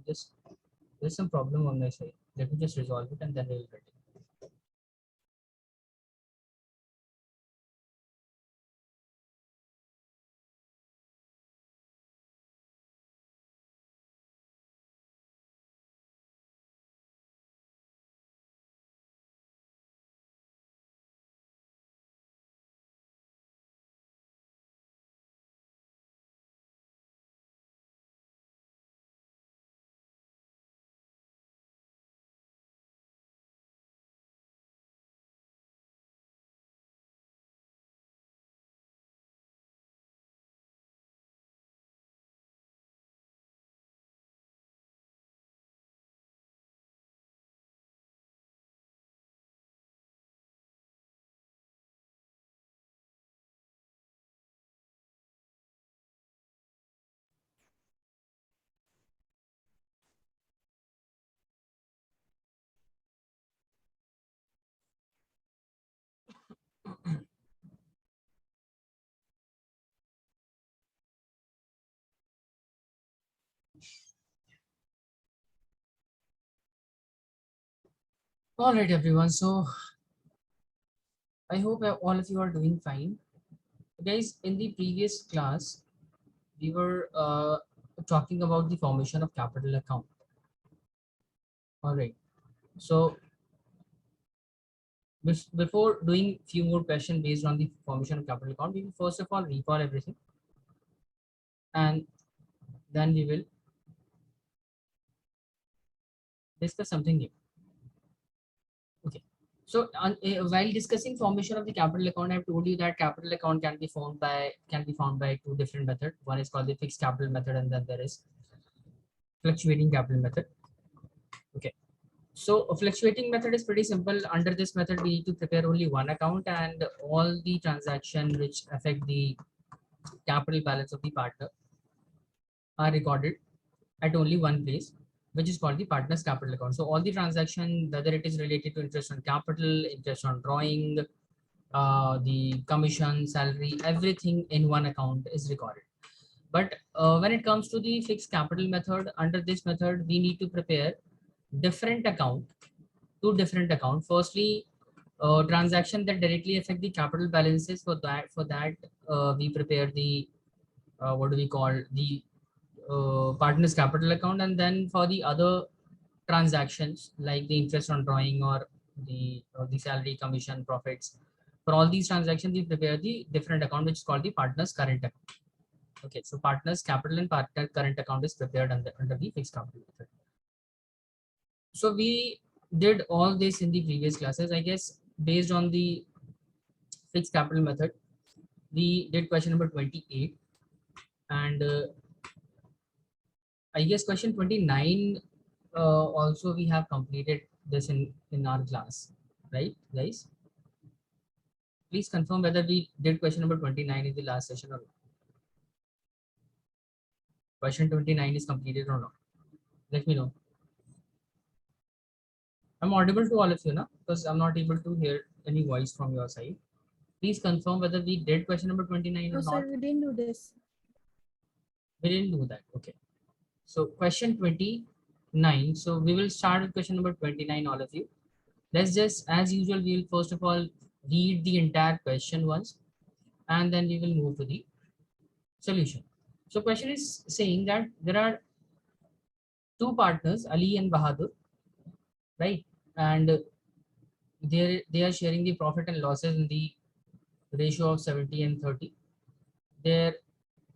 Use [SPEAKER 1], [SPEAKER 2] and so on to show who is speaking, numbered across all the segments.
[SPEAKER 1] just there's some problem on my side. Let me just resolve it and then we'll get it. All right, everyone. So I hope all of you are doing fine. Guys, in the previous class, we were talking about the formation of capital account. All right. So before doing few more questions based on the formation of capital account, we will first of all recall everything, and then we will discuss something new. Okay. So while discussing formation of the capital account, I've told you that capital account can be found by two different methods. One is called the fixed capital method, and then there is fluctuating capital method. Okay. So a fluctuating method is pretty simple. Under this method, we need to prepare only one account, and all the transactions which affect the capital balance of the partner are recorded at only one place, which is called the partner's capital account. So all the transaction, whether it is related to interest on capital, interest on drawing, the commission, salary, everything in one account is recorded. But when it comes to the fixed capital method, under this method, we need to prepare different account, two different account. Firstly, transaction that directly affect the capital balances. For that, we prepare the what do we call the partner's capital account, and then for the other transactions like the interest on drawing or the salary, commission, profits, for all these transactions we prepare the different account which is called the partner's current account. Okay, so partner's capital and partner current account is prepared under the fixed capital method. So we did all this in the previous classes. I guess based on the fixed capital method, we did question number 28, and I guess question 29 also we have completed this in our class, right, guys? Please confirm whether we did question number 29 in the last session or not. Question 29 is completed or not? Let me know. I'm audible to all of you now, because I'm not able to hear any voice from your side. Please confirm whether we did question number 29 or
[SPEAKER 2] No,
[SPEAKER 1] not.
[SPEAKER 2] sir, we didn't do this.
[SPEAKER 1] We didn't do that. Okay. So question 29. So we will start with question number 29, all of you. Let's just, as usual, we will first of all read the entire question once, and then we will move to the solution. So question is saying that there are two partners, Ali and Bahadur, right? And they are sharing the profit and losses in the ratio of 70 and 30. Their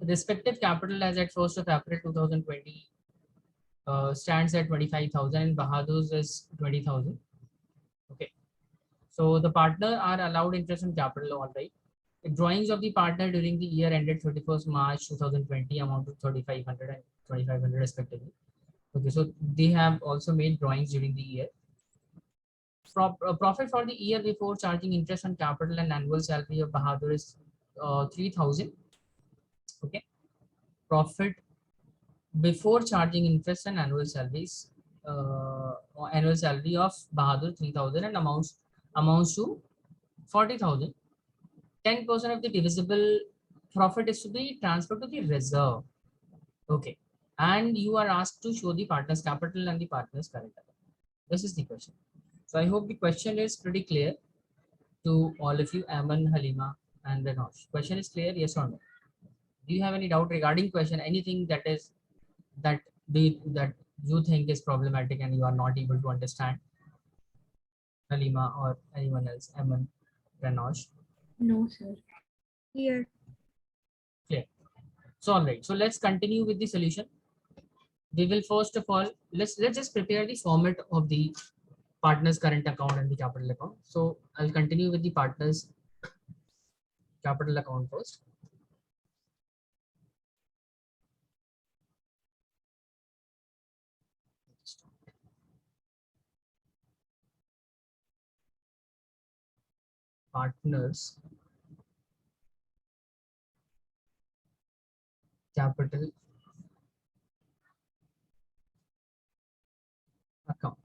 [SPEAKER 1] respective capital as at 1st of April 2020 stands at 25,000 and Bahadur's is 20,000. Okay. So the partner are allowed interest on capital, all right. The drawings of the partner during the year ended 31st March 2020 amount to 3,500 and 2,500 respectively. Okay, so they have also made drawings during the year. Profit for the year before charging interest on capital and annual salary of Bahadur is 3,000. Okay. Profit before charging interest and annual salaries, annual salary of Bahadur 3,000 and amounts to 40,000. 10% of the divisible profit is to be transferred to the reserve. Okay. and you are asked to show the partner's capital and the partner's current account. This is the question. So I hope the question is pretty clear to all of you, Aman, Halima, and Renosh. Question is clear, yes or no? Do you have any doubt regarding question? Anything that is that that you think is problematic and you are not able to understand, Halima or anyone else, Aman, Renosh?
[SPEAKER 2] No, sir. Clear.
[SPEAKER 1] Clear. So all right. So let's continue with the solution. We will first of all let's just prepare the format of the partner's current account and the capital account. So I'll continue with the partner's capital account first. Partners capital account.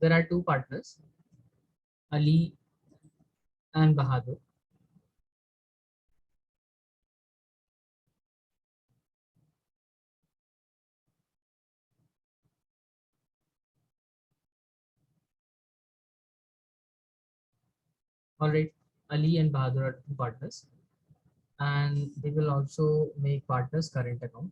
[SPEAKER 1] There are two partners, Ali and Bahadur. All right, Ali and Bahadur are two partners, and they will also make partners current account.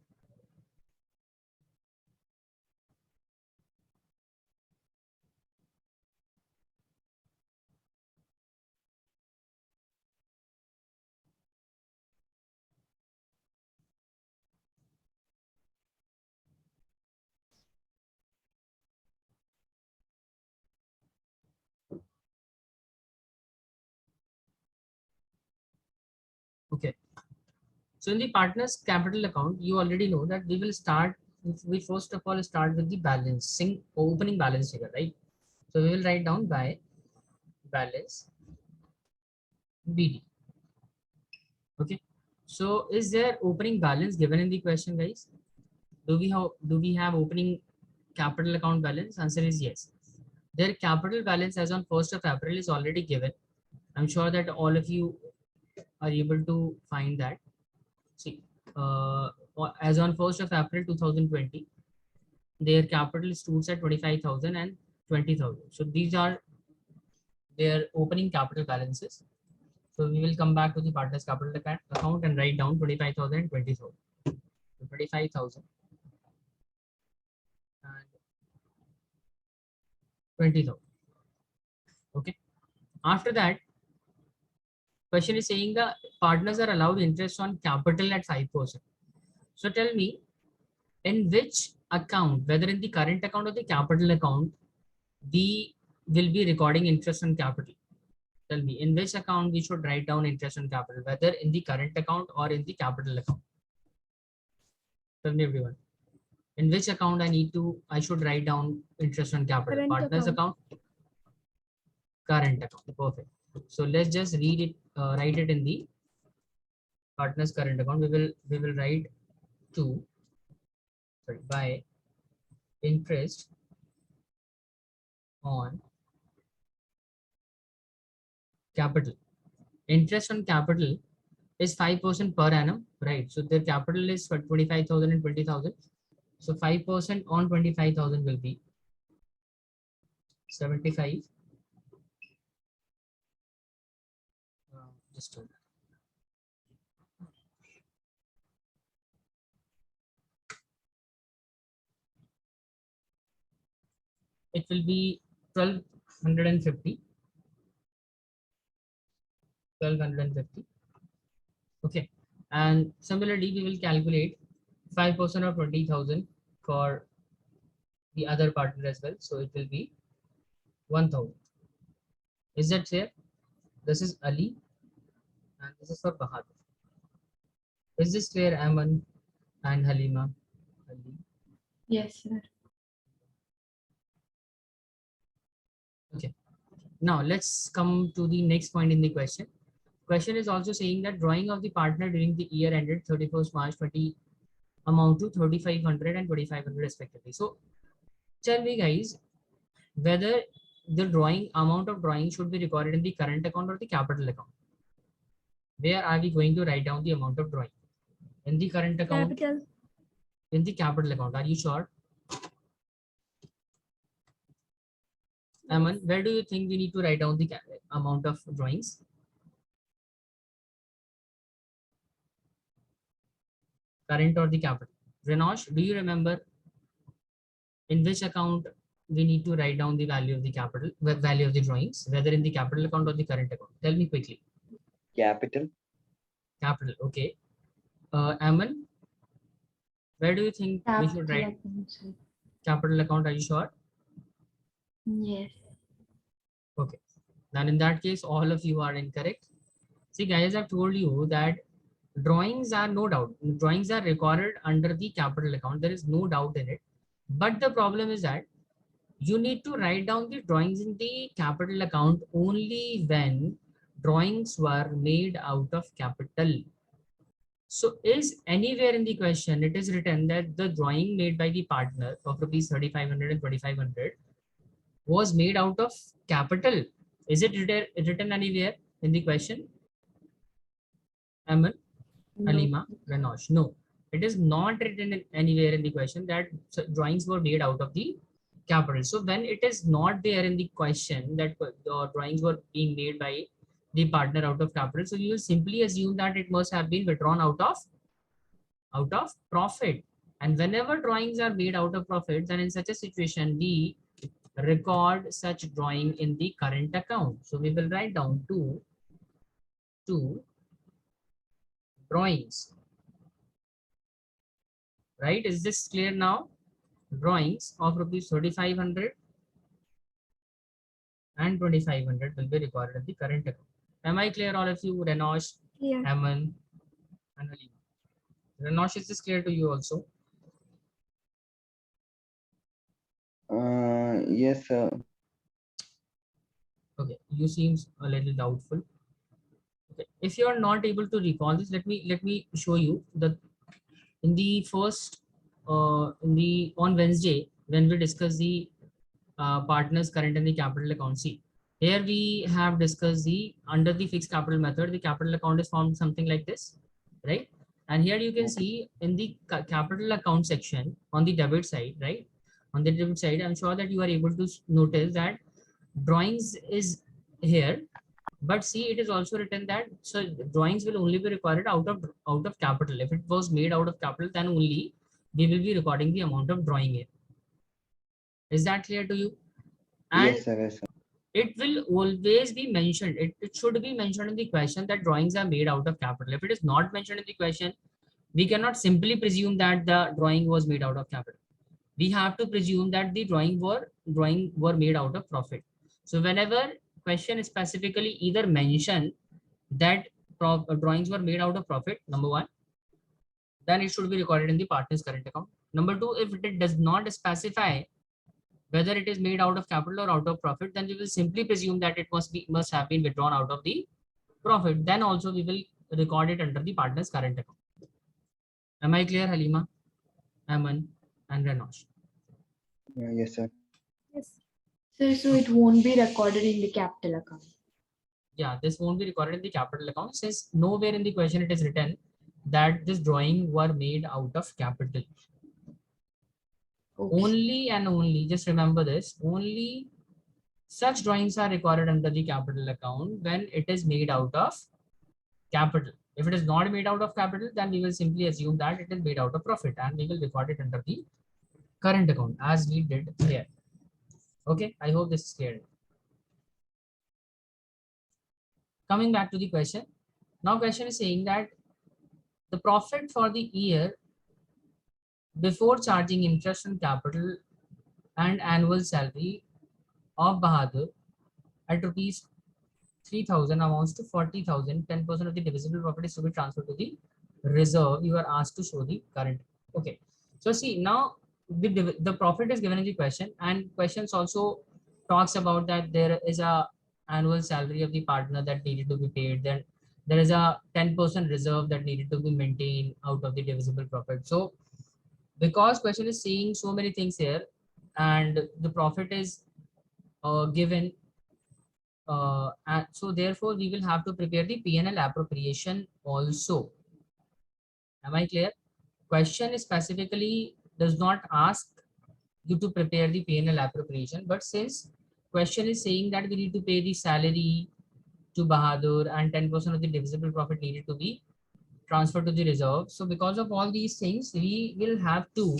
[SPEAKER 1] Okay. So in the partners capital account, you already know that we will start. We first of all start with the balancing opening balance figure, right? So we will write down by balance BD. Okay. So is there opening balance given in the question, guys? Do we have opening capital account balance? Answer is yes. Their capital balance as on 1st of April is already given. I'm sure that all of you are able to find that. See, as on 1st of April 2020, their capital stood at 25,000 and 20,000. So these are their opening capital balances. So we will come back to the partners capital account and write down 25,000 and 20,000. So 25,000 and 20,000. Okay. After that, question is saying the partners are allowed interest on capital at 5%. So tell me, in which account, whether in the current account or the capital account, we will be recording interest on capital? Tell me, in which account we should write down interest on capital, whether in the current account or in the capital account? Tell me, everyone. In which account I should write down interest on capital?
[SPEAKER 2] Current
[SPEAKER 1] Partners account, current account. Perfect. So let's just read it, write it in the partners current account. We will write to, sorry, by interest on capital. Interest on capital is 5% per annum, right? So their capital is for 25,000 and 20,000. So 5% on 25,000 will be 75. Just hold on. It will be 1250. 1250. Okay. And similarly, we will calculate 5% of 20,000 for the other partner as well. So it will be 1,000. Is that clear? This is Ali and this is for Bahadur. Is this clear, Aman and Halima? Ali.
[SPEAKER 2] Yes, sir.
[SPEAKER 1] Okay. Now let's come to the next point in the question. Question is also saying that drawing of the partner during the year ended 31st March 20 amount to 3,500 and 2,500 respectively. So tell me, guys, whether the drawing amount of drawing should be recorded in the current account or the capital account. Where are we going to write down the amount of drawing? In the current account?
[SPEAKER 2] Capital.
[SPEAKER 1] In the capital account. Are you sure? Aman, where do you think we need to write down the amount of drawings? Current or the capital? Renosh, do you remember in which account we need to write down the value of the capital, value of the drawings, whether in the capital account or the current account? Tell me quickly.
[SPEAKER 3] Capital.
[SPEAKER 1] Capital, okay. Aman, where do you think we should
[SPEAKER 2] Capital
[SPEAKER 1] write
[SPEAKER 2] account, sir.
[SPEAKER 1] capital account? Are you sure?
[SPEAKER 2] Yes.
[SPEAKER 1] Okay. Then in that case, all of you are incorrect. See, guys, I've told you that drawings are no doubt. Drawings are recorded under the capital account. There is no doubt in it. But the problem is that you need to write down the drawings in the capital account only when drawings were made out of capital. So is anywhere in the question, it is written that the drawing made by the partner of rupees 3,500 and 2,500 was made out of capital. Is it written anywhere in the question? Aman,
[SPEAKER 2] No.
[SPEAKER 1] Alima, Renosh. No, it is not written anywhere in the question that drawings were made out of the capital. So when it is not there in the question that the drawings were being made by the partner out of capital, so you will simply assume that it must have been withdrawn out of profit. And whenever drawings are made out of profit, then in such a situation we record such drawing in the current account. So we will write down two drawings. Right? Is this clear now? Drawings of rupees 3,500 and 2,500 will be recorded in the current account. Am I clear, all of you? Renosh,
[SPEAKER 2] Clear.
[SPEAKER 1] Aman, and Halima. Renosh, is this clear to you also?
[SPEAKER 3] Yes, sir.
[SPEAKER 1] Okay, you seems a little doubtful. Okay, if you are not able to recall this, let me show you that in the first on Wednesday when we discuss the partners current and the capital account. See, here we have discussed the under the fixed capital method, the capital account is formed something like this, right? And here you can see in the capital account section on the debit side, right? On the debit side, I'm sure that you are able to notice that drawings is here, but see, it is also written that so drawings will only be recorded out of capital. If it was made out of capital, then only we will be recording the amount of drawing here. Is that clear to you? And
[SPEAKER 3] Yes, sir. Yes, sir.
[SPEAKER 1] it will always be mentioned. It should be mentioned in the question that drawings are made out of capital. If it is not mentioned in the question, we cannot simply presume that the drawing was made out of capital. We have to presume that the drawing were made out of profit. So whenever question specifically either mention that drawings were made out of profit, number one, then it should be recorded in the partner's current account. Number two, if it does not specify whether it is made out of capital or out of profit, then we will simply presume that it must have been withdrawn out of the profit. Then also we will record it under the partner's current account. Am I clear, Halima, Aman, and Renosh?
[SPEAKER 3] Yes, sir.
[SPEAKER 2] Yes. Sir, so it won't be recorded in the capital account.
[SPEAKER 1] Yeah, this won't be recorded in the capital account since nowhere in the question it is written that this drawing were made out of capital.
[SPEAKER 2] Okay.
[SPEAKER 1] Only and only, just remember this, only such drawings are recorded under the capital account when it is made out of capital. If it is not made out of capital, then we will simply assume that it is made out of profit and we will record it under the current account as we did here. Okay, I hope this is clear. Coming back to the question. Now question is saying that the profit for the year before charging interest on capital and annual salary of Bahadur at rupees 3,000 amounts to 40,000. 10% of the divisible profit is to be transferred to the reserve. You are asked to show the current. Okay. So see, now the profit is given in the question, and questions also talks about that there is a annual salary of the partner that needed to be paid. Then there is a 10% reserve that needed to be maintained out of the divisible profit. So because question is saying so many things here and the profit is given and so therefore we will have to prepare the Pnl appropriation also. Am I clear? Question specifically does not ask you to prepare the Pnl appropriation, but since question is saying that we need to pay the salary to Bahadur and 10% of the divisible profit needed to be transferred to the reserve. So because of all these things, we will have to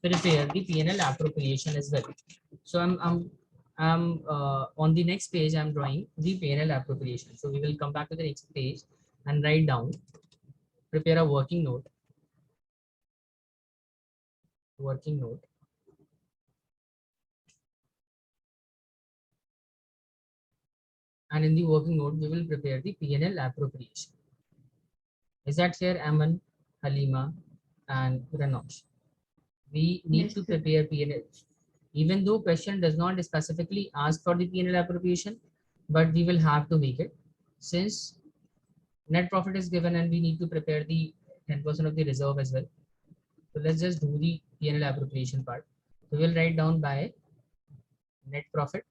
[SPEAKER 1] prepare the Pnl appropriation as well. So I'm on the next page. I'm drawing the Pnl appropriation. So we will come back to the next page and write down, prepare a working note. Working note. And in the working note, we will prepare the Pnl appropriation. Is that clear, Aman, Halima, and Ranosh? We need
[SPEAKER 2] Yes,
[SPEAKER 1] to
[SPEAKER 2] sir.
[SPEAKER 1] prepare Pnl. Even though question does not specifically ask for the Pnl appropriation, but we will have to make it since net profit is given and we need to prepare the 10% of the reserve as well. So let's just do the Pnl appropriation part. We will write down by net profit.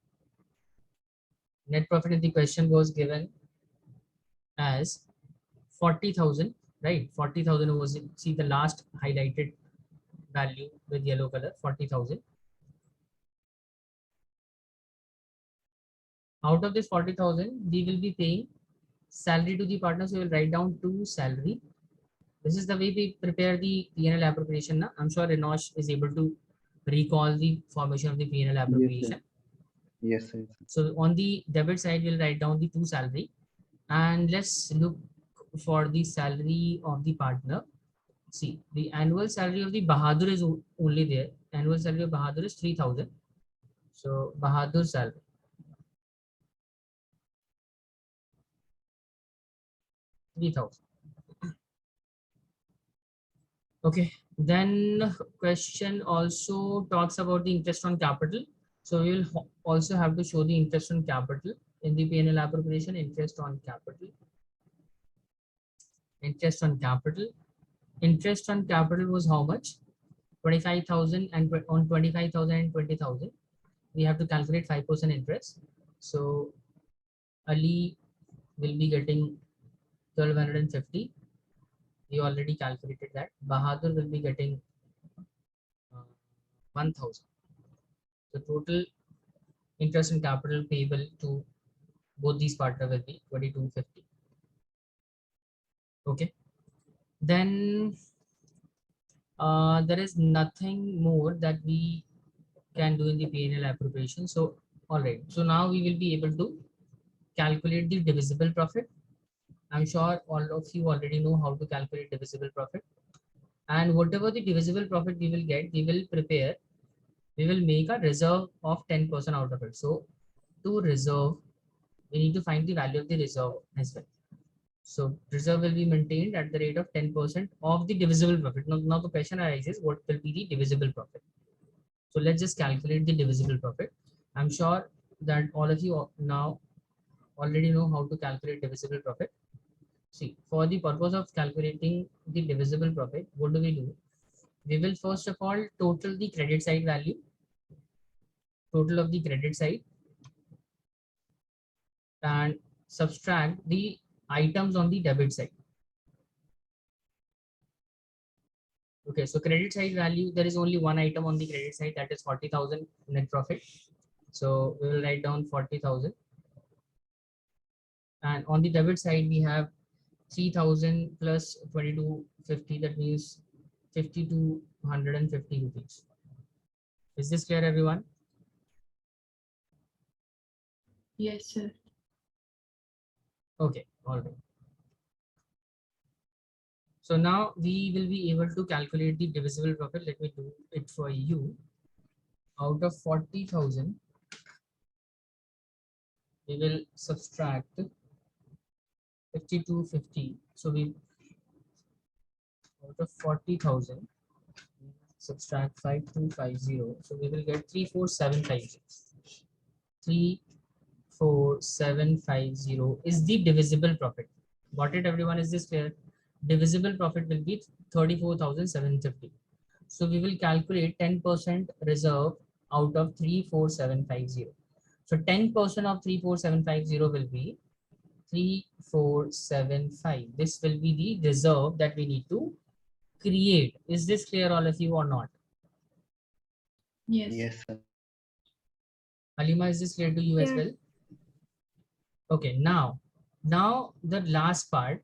[SPEAKER 1] Net profit in the question was given as 40,000, right? 40,000 was, see the last highlighted value with yellow color, 40,000. Out of this 40,000, we will be paying salary to the partners. We will write down to salary. This is the way we prepare the P&L appropriation. Now, I'm sure Renosh is able to recall the formation of the P&L
[SPEAKER 3] Yes, sir.
[SPEAKER 1] appropriation.
[SPEAKER 3] Yes, sir.
[SPEAKER 1] So on the debit side, we'll write down the to salary, and let's look for the salary of the partner. See, the annual salary of the Bahadur is only there. Annual salary of Bahadur is 3,000. So Bahadur salary. 3,000. Okay. Then question also talks about the interest on capital. So we will also have to show the interest on capital in the P&L appropriation. Interest on capital. Interest on capital. Interest on capital was how much? 25,000, and on 25,000 and 20,000, we have to calculate 5% interest. So Ali will be getting 1,250. We already calculated that. Bahadur will be getting 1,000. The total interest and capital payable to both these partners will be 2,250. Okay. Then there is nothing more that we can do in the P&L appropriation. So, all right. So now we will be able to calculate the divisible profit. I'm sure all of you already know how to calculate divisible profit. And whatever the divisible profit we will get, we will prepare, we will make a reserve of 10% out of it. So to reserve, we need to find the value of the reserve as well. So reserve will be maintained at the rate of 10% of the divisible profit. Now the question arises, what will be the divisible profit? So let's just calculate the divisible profit. I'm sure that all of you now already know how to calculate divisible profit. See, for the purpose of calculating the divisible profit, what do? We will first of all total the credit side value, total of the credit side, and subtract the items on the debit side. Okay, so credit side value, there is only one item on the credit side, that is 40,000 net profit. So we will write down 40,000. And on the debit side, we have 3,000 plus 2,250, that means 5,250 rupees. Is this clear, everyone?
[SPEAKER 2] Yes, sir.
[SPEAKER 1] Okay, all right. So now we will be able to calculate the divisible profit. Let me do it for you. Out of 40,000, we will subtract 5,250. So we, out of 40,000, subtract 5,250. So we will get 34750. 34750 is the divisible profit. Got it, everyone? Is this clear? Divisible profit will be 34,750. So we will calculate 10% reserve out of 34750. So 10% of 34750 will be 3475. This will be the reserve that we need to create. Is this clear, all of you, or not?
[SPEAKER 2] Yes.
[SPEAKER 3] Yes, sir.
[SPEAKER 1] Halima, is this clear to you as well? Okay, now the last part.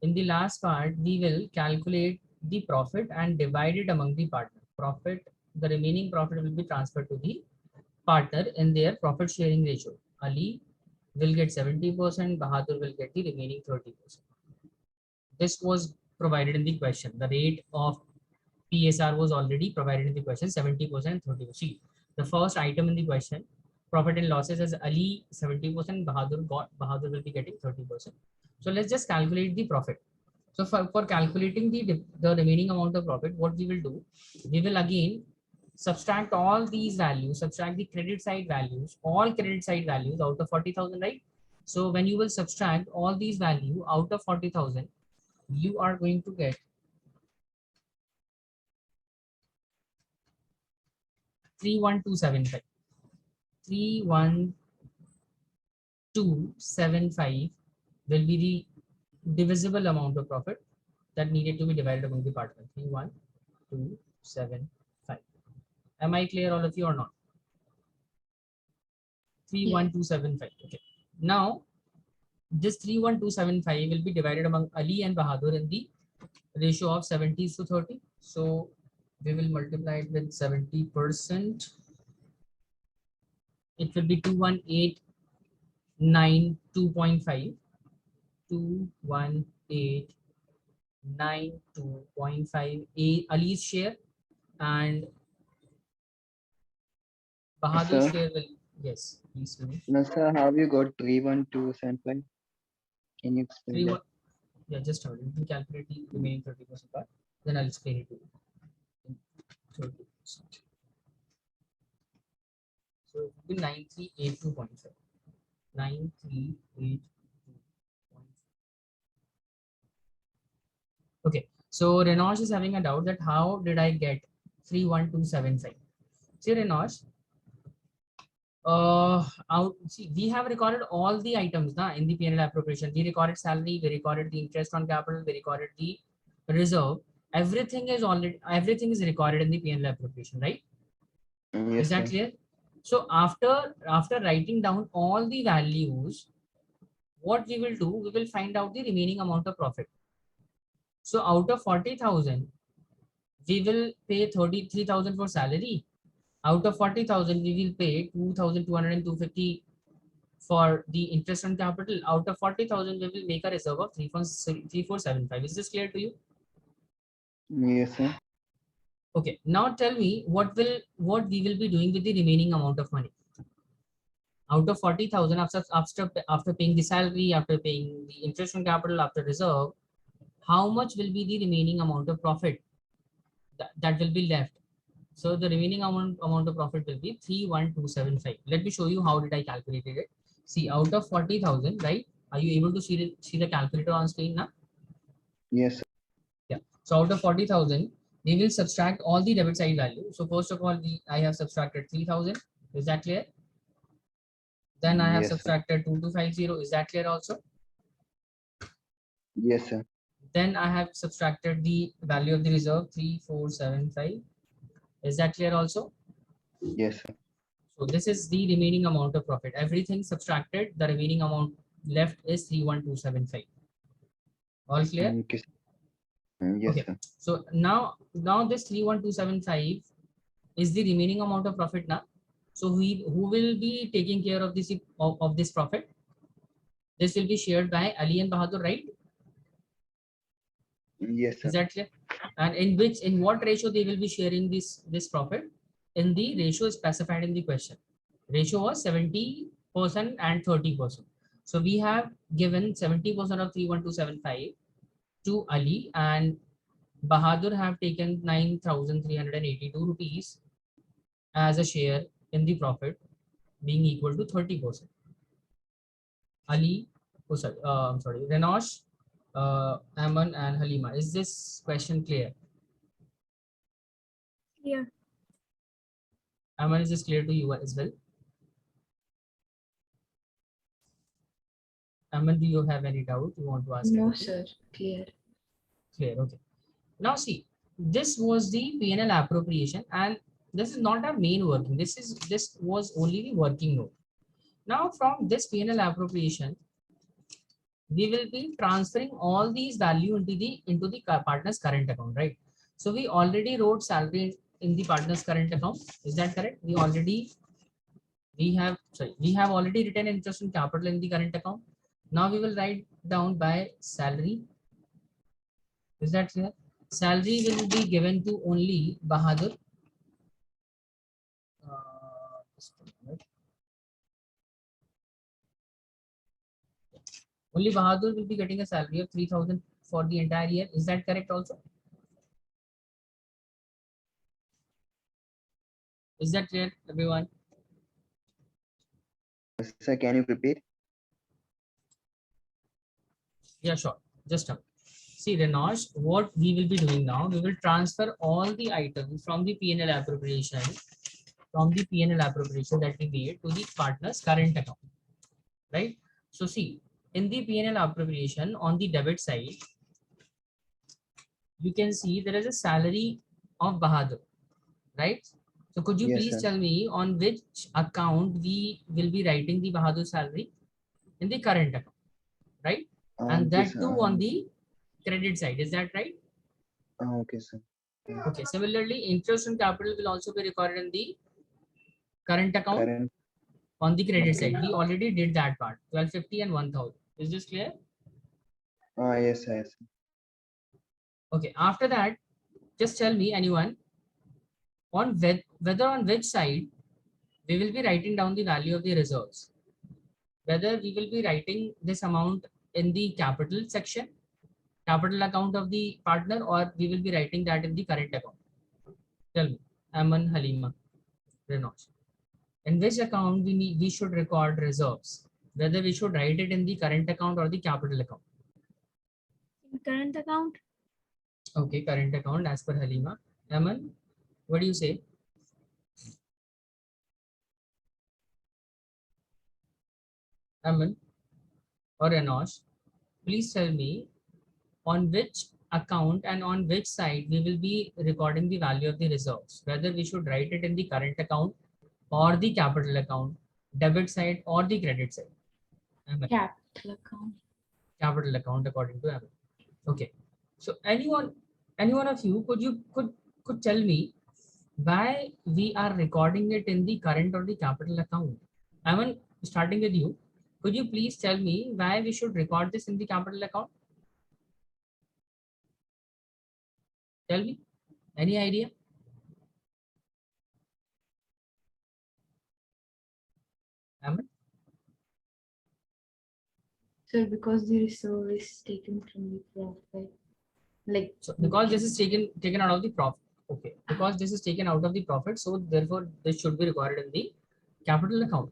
[SPEAKER 1] In the last part, we will calculate the profit and divide it among the partner. Profit, the remaining profit will be transferred to the partner in their profit sharing ratio. Ali will get 70%, Bahadur will get the remaining 30%. This was provided in the question. The rate of PSR was already provided in the question, 70%, 30%. See, the first item in the question, profit and losses, is Ali 70%, Bahadur will be getting 30%. So let's just calculate the profit. So for calculating the remaining amount of profit, what we will do, we will again subtract all these values, subtract the credit side values, all credit side values out of 40,000, right? So when you will subtract all these value out of 40,000, you are going to get 31275. 31275 will be the divisible amount of profit that needed to be divided among the partners. 31275. Am I clear, all of you, or not? 31275. Okay. Now this 31275 will be divided among Ali and Bahadur in the ratio of 70:30. So we will multiply it with 70%. It will be 21,892.5. 21,892.5 Ali's share, and Bahadur's
[SPEAKER 3] Sir,
[SPEAKER 1] share will, yes, please finish.
[SPEAKER 3] no, sir, how you got 31275? Can you explain that?
[SPEAKER 1] Yeah, just a minute. You can calculate the remaining 30% part. Then I'll explain it to you. 30%. So it will be 9382.5. 9382.5. Okay. So Renosh is having a doubt that how did I get 31275? See, Renosh, we have recorded all the items in the Pnl appropriation. We recorded salary, we recorded the interest on capital, we recorded the reserve. Everything is recorded in the Pnl appropriation, right?
[SPEAKER 3] Yes,
[SPEAKER 1] Is that
[SPEAKER 3] sir.
[SPEAKER 1] clear? So after writing down all the values, what we will do, we will find out the remaining amount of profit. So out of 40,000, we will pay 33,000 for salary. Out of 40,000, we will pay 2,200 and 250 for the interest on capital. Out of 40,000, we will make a reserve of 3475. Is this clear to you?
[SPEAKER 3] Yes, sir.
[SPEAKER 1] Okay. Now tell me what we will be doing with the remaining amount of money. Out of 40,000, after paying the salary, after paying the interest on capital, after reserve, how much will be the remaining amount of profit that will be left? So the remaining amount of profit will be 31275. Let me show you how did I calculate it. See, out of 40,000, right? Are you able to see the calculator on screen now?
[SPEAKER 3] Yes, sir.
[SPEAKER 1] Yeah. So out of 40,000, we will subtract all the debit side value. So first of all, I have subtracted 3,000. Is that clear? Then I have
[SPEAKER 3] Yes, sir.
[SPEAKER 1] subtracted 2250. Is that clear also?
[SPEAKER 3] Yes, sir.
[SPEAKER 1] Then I have subtracted the value of the reserve, 3475. Is that clear also?
[SPEAKER 3] Yes, sir.
[SPEAKER 1] So this is the remaining amount of profit. Everything subtracted, the remaining amount left is 31275. All clear?
[SPEAKER 3] Okay, sir. Yes,
[SPEAKER 1] Okay.
[SPEAKER 3] sir.
[SPEAKER 1] So now this 31275 is the remaining amount of profit now. So who will be taking care of this profit? This will be shared by Ali and Bahadur, right?
[SPEAKER 3] Yes, sir.
[SPEAKER 1] Is that clear? And in what ratio they will be sharing this profit? In the ratio specified in the question. Ratio was 70% and 30%. So we have given 70% of 31275 to Ali, and Bahadur have taken 9,382 rupees as a share in the profit, being equal to 30%. Ali, I'm sorry, Renosh, Aman and Halima. Is this question clear?
[SPEAKER 2] Yeah.
[SPEAKER 1] Aman, is this clear to you as well? Aman, do you have any doubt you want to ask?
[SPEAKER 2] No,
[SPEAKER 1] anything?
[SPEAKER 2] sir. Clear.
[SPEAKER 1] Clear. Okay. Now see, this was the Pnl appropriation, and this is not our main working. This was only the working note. Now from this Pnl appropriation, we will be transferring all these value into the partner's current account, right? So we already wrote salary in the partner's current account. Is that correct? We have already written interest on capital in the current account. Now we will write down by salary. Is that clear? Salary will be given to only Bahadur. Just a minute. Only Bahadur will be getting a salary of 3,000 for the entire year. Is that correct also? Is that clear, everyone?
[SPEAKER 3] Sir, can you repeat?
[SPEAKER 1] Yeah, sure. Just a minute. See, Renosh, what we will be doing now, we will transfer all the items from the P&L appropriation, that we made to the partner's current account, right? So see, in the P&L appropriation on the debit side, you can see there is a salary of Bahadur, right? So could you
[SPEAKER 3] Yes,
[SPEAKER 1] please
[SPEAKER 3] sir.
[SPEAKER 1] tell me on which account we will be writing the Bahadur salary? In the current account, right? And
[SPEAKER 3] Okay,
[SPEAKER 1] that
[SPEAKER 3] sir.
[SPEAKER 1] too on the credit side. Is that right?
[SPEAKER 3] Okay, sir. Yeah.
[SPEAKER 1] Okay. Similarly, interest on capital will also be recorded in the current account
[SPEAKER 3] Current.
[SPEAKER 1] on the credit
[SPEAKER 3] Okay.
[SPEAKER 1] side. We already did that part, 1250 and 1000. Is this clear?
[SPEAKER 3] Yes, sir. Yes, sir.
[SPEAKER 1] Okay. After that, just tell me anyone on whether on which side we will be writing down the value of the reserves. Whether we will be writing this amount in the capital section, capital account of the partner, or we will be writing that in the current account. Tell me, Aman, Halima, Renault. In which account we should record reserves? Whether we should write it in the current account or the capital account.
[SPEAKER 2] In current account?
[SPEAKER 1] Okay, current account as per Halima. Aman, what do you say? Aman or Enosh, please tell me on which account and on which side we will be recording the value of the reserves. Whether we should write it in the current account or the capital account, debit side or the credit side. Aman.
[SPEAKER 2] Capital account.
[SPEAKER 1] Capital account according to Aman. Okay. So anyone of you could tell me why we are recording it in the current or the capital account? Aman, starting with you, could you please tell me why we should record this in the capital account? Tell me. Any idea? Aman?
[SPEAKER 2] Sir, because the reserve is taken from the profit. Like,
[SPEAKER 1] So because this is taken out of the profit. Okay. Because this is taken out of the profit, so therefore this should be recorded in the capital account.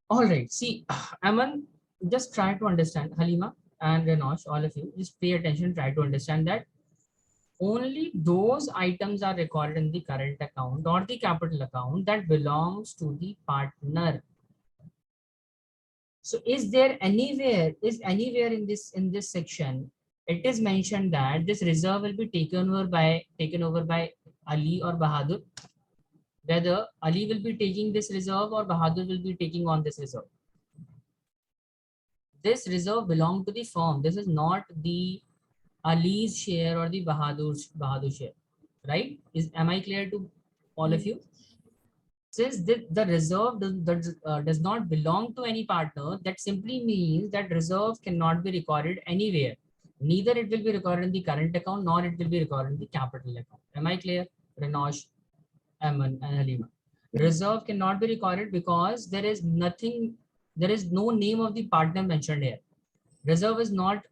[SPEAKER 1] All right. See, Aman, just try to understand. Halima and Renosh, all of you, just pay attention. Try to understand that only those items are recorded in the current account or the capital account that belongs to the partner. So is anywhere in this section, it is mentioned that this reserve will be taken over by Ali or Bahadur. Whether Ali will be taking this reserve or Bahadur will be taking on this reserve. This reserve belong to the firm. This is not the Ali's share or the Bahadur share, right? Am I clear to all of you? Since the reserve does not belong to any partner, that simply means that reserve cannot be recorded anywhere. Neither it will be recorded in the current account nor it will be recorded in the capital account. Am I clear? Renosh, Aman, and Halima. Reserve cannot be recorded because there is no name of the partner mentioned here. Reserve is not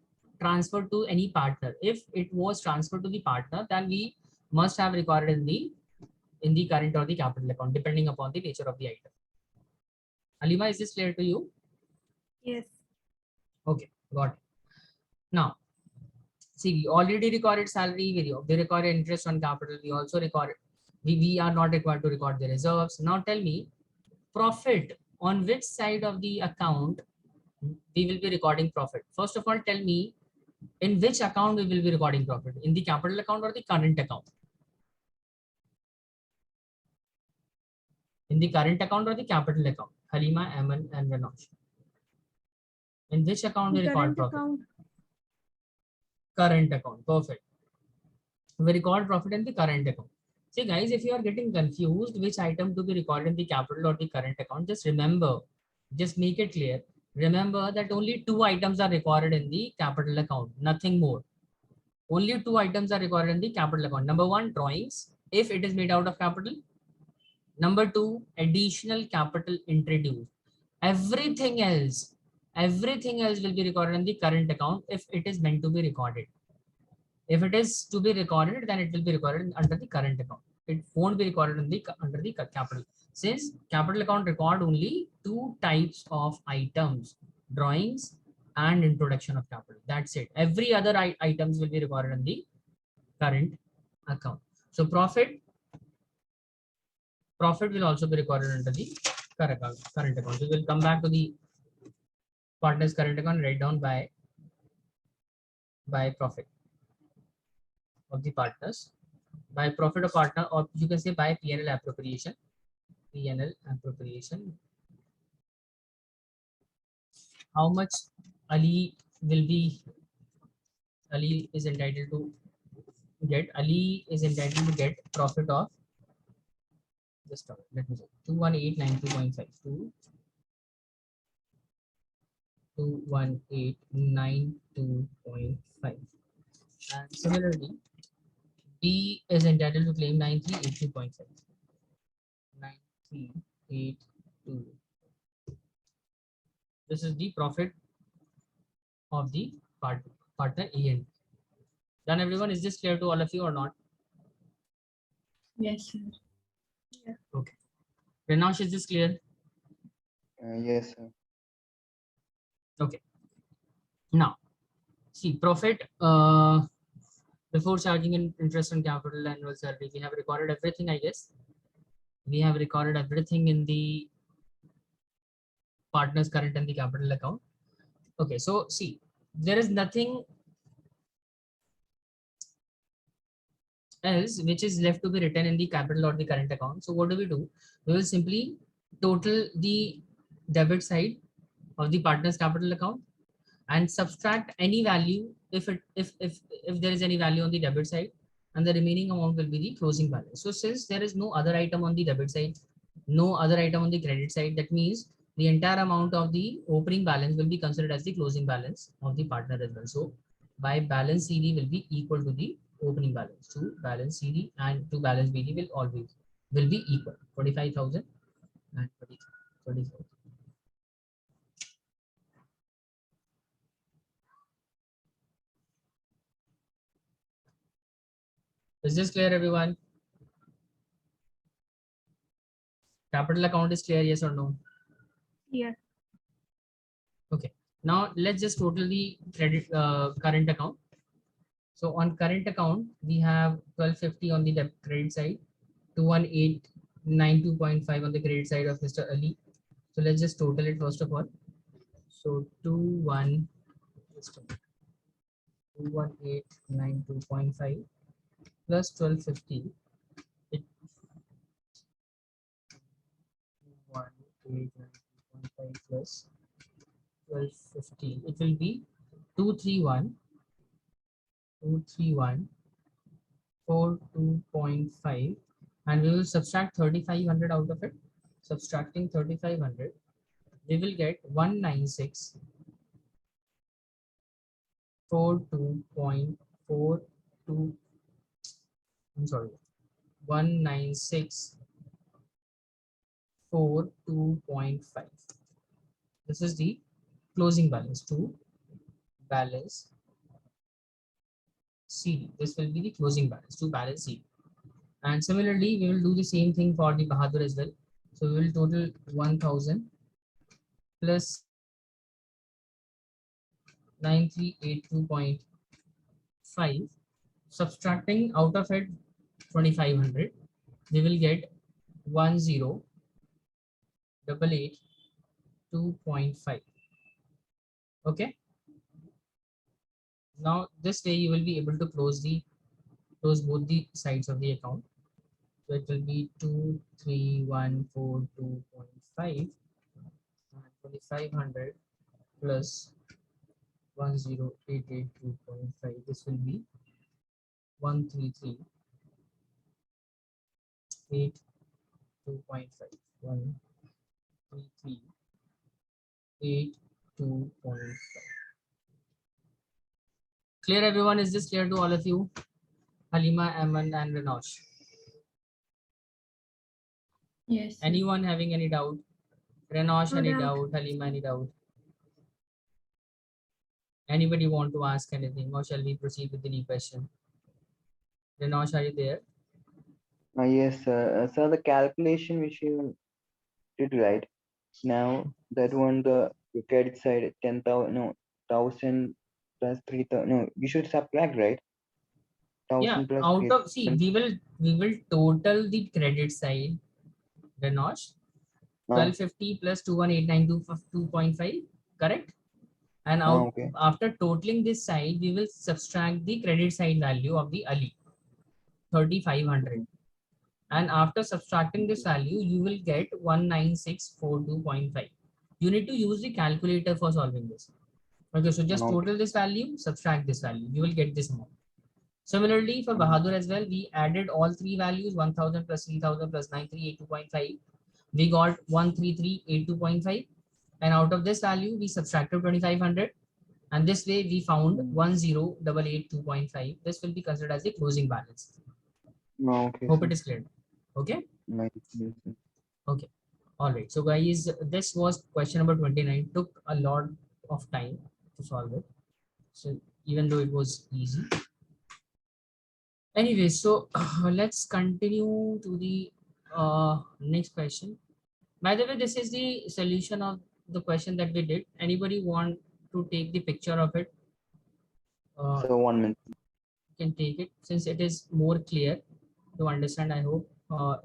[SPEAKER 1] transferred to any partner. If it was transferred to the partner, then we must have recorded in the current or the capital account, depending upon the nature of the item. Alima, is this clear to you?
[SPEAKER 2] yes.
[SPEAKER 1] Okay, got it. Now, see, we already recorded salary, we recorded interest on capital, we also recorded, we are not required to record the reserves. Now tell me, profit, on which side of the account we will be recording profit. First of all, tell me in which account we will be recording profit, in the capital account or the current account? In the current account or the capital account? Halima, Aman, and Ranosh. In which account we record
[SPEAKER 2] Current
[SPEAKER 1] profit?
[SPEAKER 2] account.
[SPEAKER 1] Current account. Perfect. We record profit in the current account. See guys, if you are getting confused which item to be recorded in the capital or the current account, just remember, just make it clear. Remember that only two items are recorded in the capital account, nothing more. Only two items are recorded in the capital account. Number one, drawings, if it is made out of capital. Number two, additional capital introduced. Everything else will be recorded in the current account if it is meant to be recorded. If it is to be recorded, then it will be recorded under the current account. It won't be recorded in the under the capital. Since capital account record only two types of items, drawings and introduction of capital. That's it. Every other items will be recorded in the current account. So profit will also be recorded under the current account. So we'll come back to the partner's current account, write down by profit of the partners, by profit of partner, or you can say by Pnl appropriation. Pnl appropriation. How much Ali is entitled to get? Ali is entitled to get profit of, just let me say, 21892.5. 21892.5. And similarly, B is entitled to claim 9382.5. 9382. This is the profit of the partner E and D. Done, everyone? Is this clear to all of you or not?
[SPEAKER 2] Yes, sir.
[SPEAKER 1] Yeah. Okay. Renosh, is this clear?
[SPEAKER 3] Yes, sir.
[SPEAKER 1] Okay. Now, see, profit before charging interest on capital, annual salary, we have recorded everything, I guess. We have recorded everything in the partner's current and the capital account. Okay, so see, there is nothing else which is left to be written in the capital or the current account. So what do? We will simply total the debit side of the partner's capital account and subtract any value if there is any value on the debit side, and the remaining amount will be the closing balance. So since there is no other item on the debit side, no other item on the credit side, that means the entire amount of the opening balance will be considered as the closing balance of the partner as well. So by balance CD will be equal to the opening balance. To balance CD and to balance BD will be equal. 45,000 and 30,000. Is this clear, everyone? Capital account is clear, yes or no?
[SPEAKER 2] Yeah.
[SPEAKER 1] Okay. Now let's just total the current account. So on current account, we have 1250 on the credit side, 21892.5 on the credit side of Mr. Ali. So let's just total it first of all. So 21892.5 plus 1250. 21892.5 plus 1250. It will be 231.42.5, and we will subtract 3500 out of it. Subtracting 3500, we will get 19642.42. I'm sorry, 19642.5. This is the closing balance to balance CD. This will be the closing balance to balance CD. And similarly, we will do the same thing for the Bahadur as well. So we will total 1000 plus 9382.5, subtracting out of it 2500, we will get 10882.5. Okay. Now this way you will be able to close both the sides of the account. So it will be 23142.5 and 2500 plus 10882.5. This will be 13382.5. 13382.5. Clear, everyone? Is this clear to all of you? Halima, Aman, and Renosh.
[SPEAKER 2] Yes. Sir.
[SPEAKER 1] Anyone having any doubt? Renosh,
[SPEAKER 2] No
[SPEAKER 1] any
[SPEAKER 2] doubt.
[SPEAKER 1] doubt? Halima, any doubt? Anybody want to ask anything, or shall we proceed with the new question? Renosh, are you there?
[SPEAKER 3] Yes, so the calculation which you did right now, that one, the credit side 10,000, no, 1,000 plus 3,000, no, we should subtract, right?
[SPEAKER 1] Yeah,
[SPEAKER 3] 1,000 plus
[SPEAKER 1] out of, see,
[SPEAKER 3] 3,000.
[SPEAKER 1] we will total the credit side, Renosh. 1250 plus 21892.5, correct? And out
[SPEAKER 3] Okay.
[SPEAKER 1] after totaling this side, we will subtract the credit side value of the Ali, 3500. And after subtracting this value, you will get 19642.5. You need to use the calculator for solving this. Okay, so just
[SPEAKER 3] Okay.
[SPEAKER 1] total this value, subtract this value, you will get this amount. Similarly, for Bahadur as well, we added all three values, 1000 plus 3000 plus 9382.5. We got 13382.5. And out of this value, we subtracted 2500. And this way, we found 10882.5. This will be considered as the closing balance.
[SPEAKER 3] Okay,
[SPEAKER 1] Hope
[SPEAKER 3] sir.
[SPEAKER 1] it is clear. Okay.
[SPEAKER 3] Nice. Yes, sir.
[SPEAKER 1] Okay. All right. So, guys, this was question number 29. Took a lot of time to solve it. So, even though it was easy. Anyway, so let's continue to the next question. By the way, this is the solution of the question that we did. Anybody want to take the picture of it?
[SPEAKER 3] So 1 minute.
[SPEAKER 1] You can take it since it is more clear to understand. I hope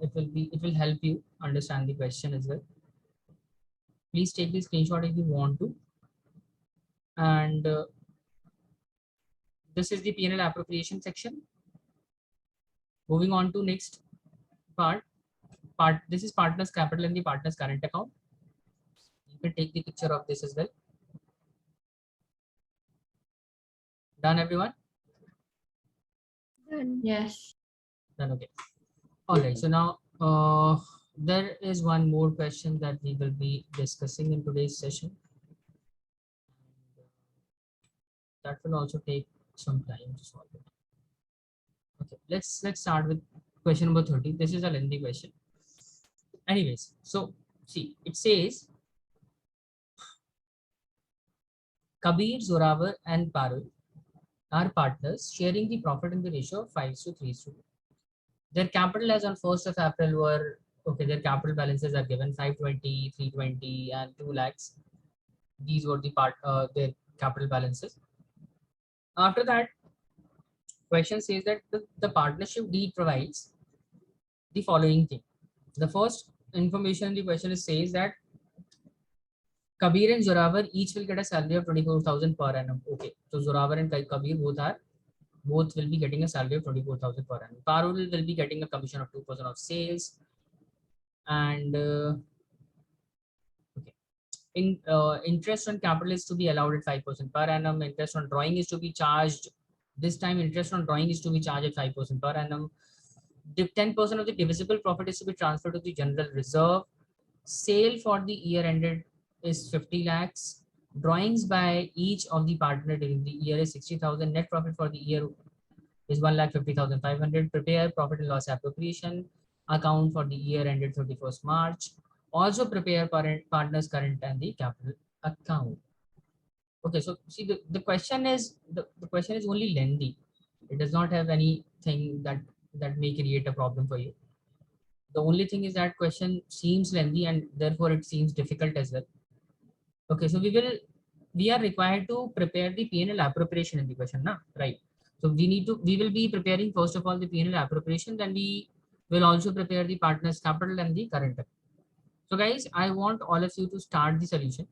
[SPEAKER 1] it will help you understand the question as well. Please take the screenshot if you want to. And this is the Pnl appropriation section. Moving on to next part. This is partners capital and the partners current account. You can take the picture of this as well. Done, everyone?
[SPEAKER 2] Done. Yes.
[SPEAKER 1] Done. Okay. All right. So now there is one more question that we will be discussing in today's session. That will also take some time to solve it. Okay. Let's start with question number 30. This is a lengthy question. Anyways, so see, it says Kabir, Zoravar, and Parul are partners sharing the profit in the ratio of 5:3:2. Their capital as on 1st of April were, okay, their capital balances are given 520, 320, and 2 lakhs. These were their capital balances. After that, question says that the partnership deed provides the following thing. The first information in the question says that Kabir and Zoravar each will get a salary of 24,000 per annum. Okay, so Zoravar and Kabir both will be getting a salary of 24,000 per annum. Parul will be getting a commission of 2% of sales, and okay, interest on capital is to be allowed at 5% per annum. Interest on drawing is to be charged. This time, interest on drawing is to be charged at 5% per annum. 10% of the divisible profit is to be transferred to the general reserve. Sale for the year ended is 50 lakhs. Drawings by each of the partner during the year is 60,000. Net profit for the year is 1,50,500. Prepare profit and loss appropriation account for the year ended 31st March. Also prepare partners current and the capital account. Okay, so see the question is the question is only lengthy. It does not have anything that may create a problem for you. The only thing is that question seems lengthy and therefore it seems difficult as well. Okay, so we are required to prepare the Pnl appropriation in the question, na? Right? So we will be preparing first of all the Pnl appropriation, then we will also prepare the partners capital and the current account. So guys, I want all of you to start the solution.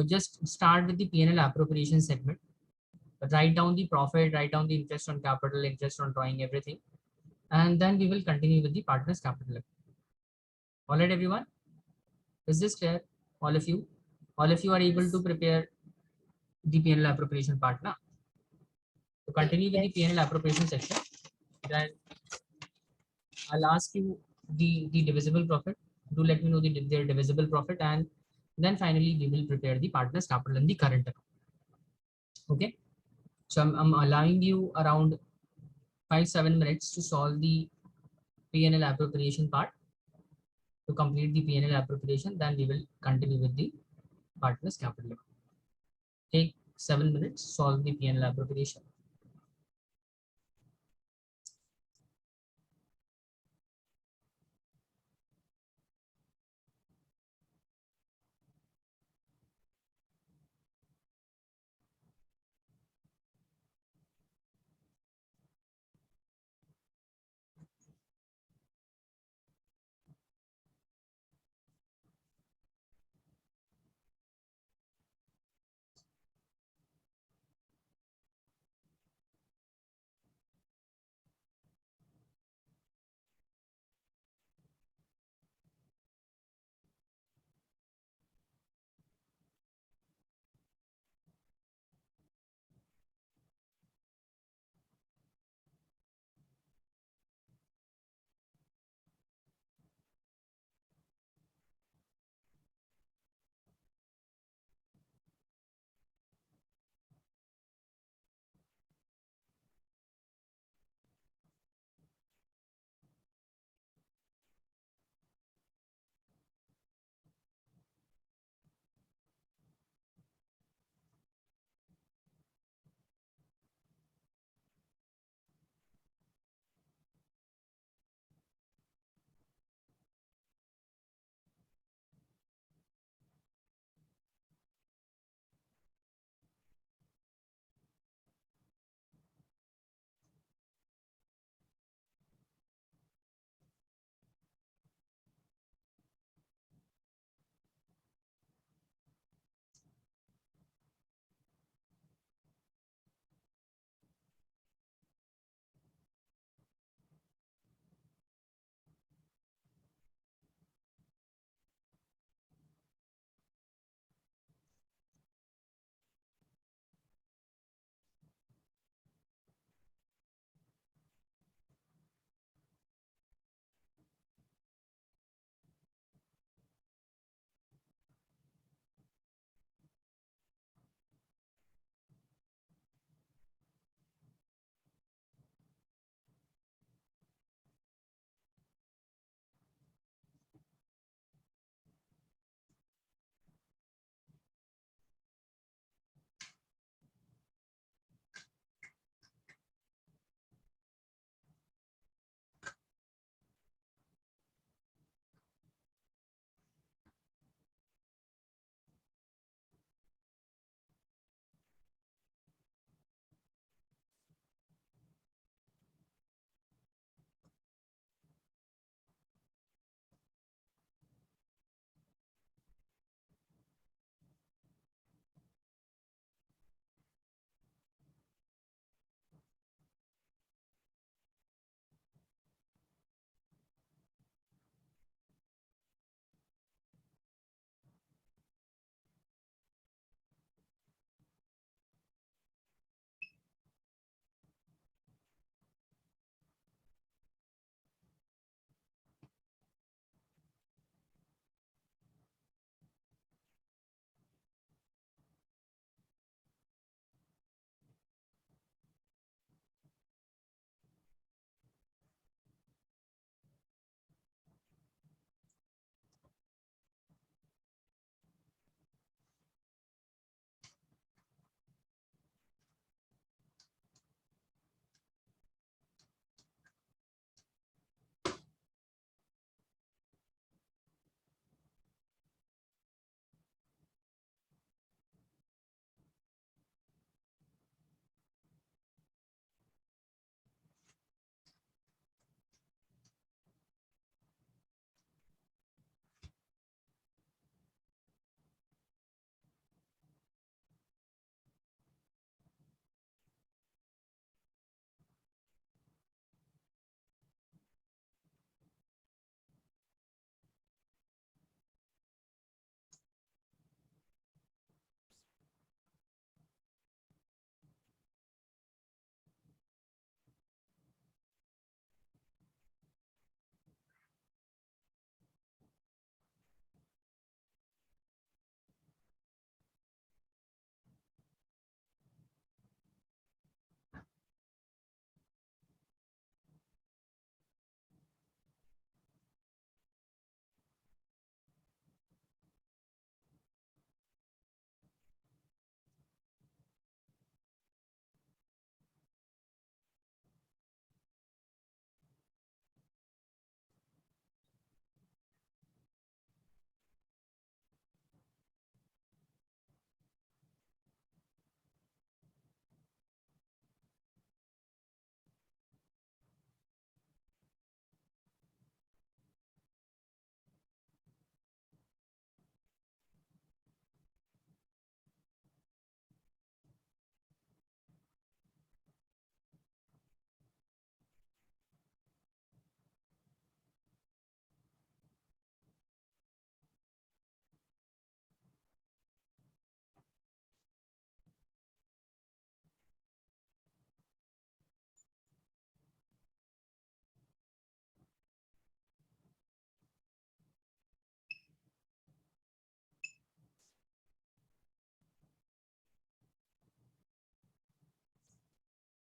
[SPEAKER 1] just start with the P&L appropriation segment. Write down the profit, write down the interest on capital, interest on drawing, everything. And then we will continue with the partner's capital. All right, everyone. Is this clear? All of you? All of you are able to prepare the P&L appropriation part now. To continue with the P&L appropriation section, then I'll ask you the divisible profit. Do let me know their divisible profit, and then finally we will prepare the partner's capital and the current account. Okay. So I'm allowing you around 5-7 minutes to solve the P&L appropriation part. To complete the P&L appropriation, then we will continue with the partner's capital account. Take 7 minutes, solve the P&L appropriation.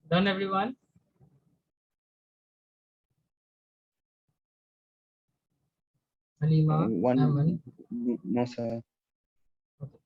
[SPEAKER 1] Done, everyone? Halima, Aman.
[SPEAKER 3] No, sir.
[SPEAKER 1] Okay.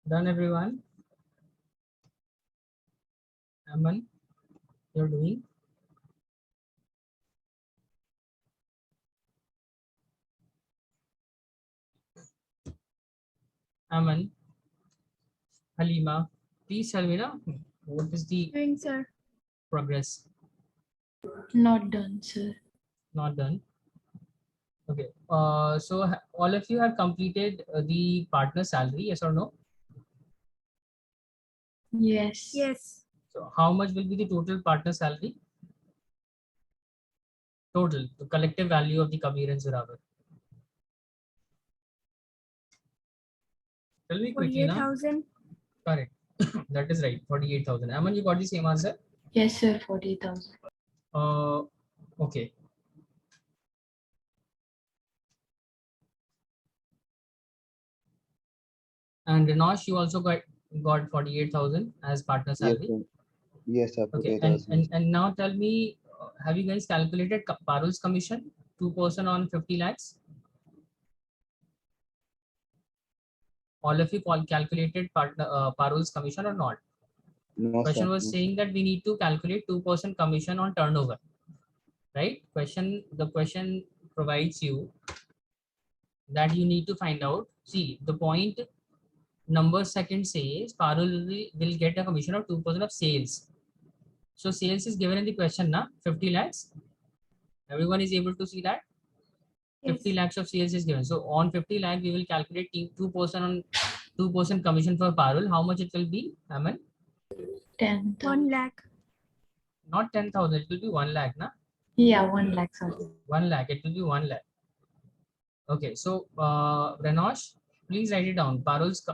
[SPEAKER 1] Done, everyone? Aman, you're doing? Aman, Halima, please tell me now, what is the
[SPEAKER 2] Doing, sir.
[SPEAKER 1] progress?
[SPEAKER 2] Not done, sir.
[SPEAKER 1] Not done. Okay. So all of you have completed the partner salary, yes or no?
[SPEAKER 2] Yes.
[SPEAKER 4] Yes.
[SPEAKER 1] So how much will be the total partner salary? Total, the collective value of the Kabir and Zorawar. Tell me quickly now.
[SPEAKER 4] 48,000.
[SPEAKER 1] Correct. That is right. 48,000. Aman, you got the same answer?
[SPEAKER 2] Yes, sir. 40,000.
[SPEAKER 1] Okay. And Renosh, you also got 48,000 as partner
[SPEAKER 3] Yes,
[SPEAKER 1] salary.
[SPEAKER 3] sir. Yes, sir.
[SPEAKER 1] Okay.
[SPEAKER 3] 48,000.
[SPEAKER 1] And now tell me, have you guys calculated Parul's commission? 2% on 50 lakhs? All of you calculated Parul's commission or not?
[SPEAKER 3] No,
[SPEAKER 1] Question
[SPEAKER 3] sir.
[SPEAKER 1] was
[SPEAKER 3] No,
[SPEAKER 1] saying that we need to calculate 2% commission on turnover, right? The question provides you that you need to find out. See, the point number second says Parul will get a commission of 2% of sales. So sales is given in the question, na 50 lakhs. Everyone is able to see that 50
[SPEAKER 4] Yes.
[SPEAKER 1] lakhs of sales is given. So on 50 lakh, we will calculate 2% on 2% commission for Parul. How much it will be, Aman?
[SPEAKER 2] 10,000.
[SPEAKER 4] 1 lakh.
[SPEAKER 1] Not 10,000. It will be 1 lakh, na?
[SPEAKER 2] Yeah, 1 lakh, sorry.
[SPEAKER 1] 1 lakh. It will be 1 lakh. Okay. So Renosh, please write it down. Parul's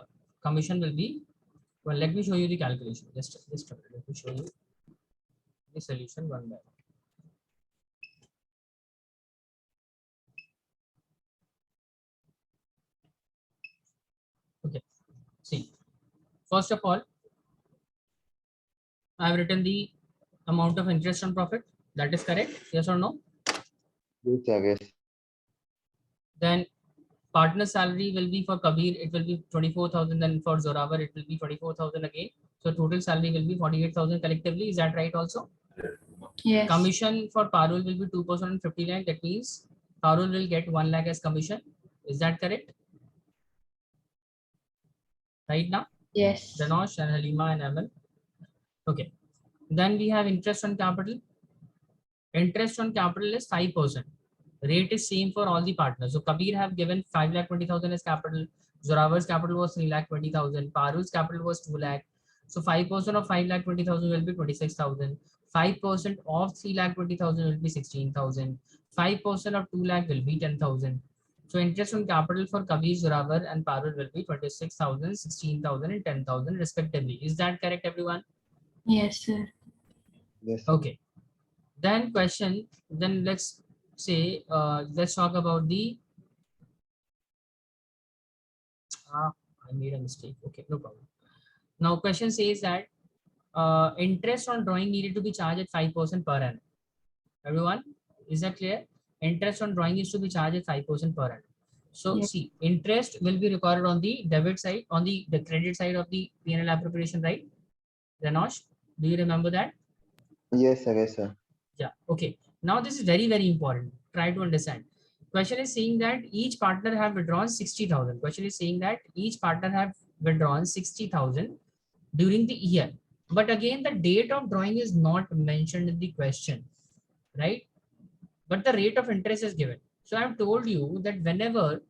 [SPEAKER 1] commission will be. Well, let me show you the calculation. Just let me show you the solution 1 by 1. Okay. See, first of all, I have written the amount of interest on profit. That is correct. Yes or no?
[SPEAKER 3] yes, sir. Yes.
[SPEAKER 1] Then partner salary will be for Kabir. It will be 24,000. Then for Zorawar, it will be 24,000 again. So total salary will be 48,000 collectively. Is that right also?
[SPEAKER 2] Yes.
[SPEAKER 1] Commission for Parul will be 2% on 50 lakh. That means Parul will get 1 lakh as commission. Is that correct? Right now?
[SPEAKER 2] Yes.
[SPEAKER 1] Renosh and Halima and Amal. Okay. Then we have interest on capital. Interest on capital is 5%. Rate is same for all the partners. So Kabir have given 5,20,000 as capital. Zoravar's capital was 3,20,000. Parul's capital was 2 lakh. So 5% of 5,20,000 will be 26,000. 5% of 3,20,000 will be 16,000. 5% of 2 lakh will be 10,000. So interest on capital for Kabir, Zoravar and Parul will be 26,000, 16,000 and 10,000 respectively. Is that correct, everyone?
[SPEAKER 2] Yes, sir.
[SPEAKER 3] Yes.
[SPEAKER 1] Okay. Then question, then let's say, let's talk about the, I made a mistake. Okay, no problem. Now question says that interest on drawing needed to be charged at 5% per annum. Everyone, is that clear? Interest on drawing is to be charged at 5% per annum. So
[SPEAKER 2] Yes.
[SPEAKER 1] see, interest will be recorded on the debit side, on the credit side of the Pnl appropriation, right? Renosh, do you remember that?
[SPEAKER 3] Yes, sir. Yes, sir.
[SPEAKER 1] Yeah. Okay. Now this is very, very important. Try to understand. Question is saying that each partner have withdrawn 60,000. Question is saying that each partner have withdrawn 60,000 during the year. But again, the date of drawing is not mentioned in the question, right? But the rate of interest is given. So I've told you that whenever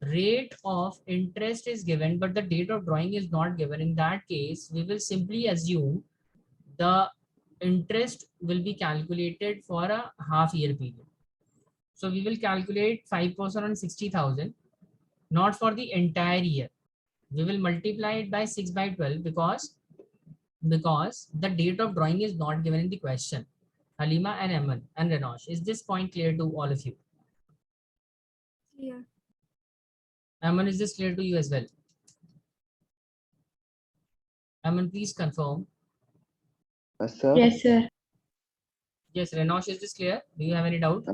[SPEAKER 1] rate of interest is given, but the date of drawing is not given, in that case, we will simply assume the interest will be calculated for a half year period. So we will calculate 5% on 60,000, not for the entire year. We will multiply it by 6 by 12 because the date of drawing is not given in the question. Halima and Eman and Renosh, is this point clear to all of you?
[SPEAKER 2] Clear.
[SPEAKER 1] Eman, is this clear to you as well? Eman, please confirm.
[SPEAKER 3] Sir.
[SPEAKER 2] Yes, sir.
[SPEAKER 1] Yes, Renosh, is this clear? Do you have any doubt?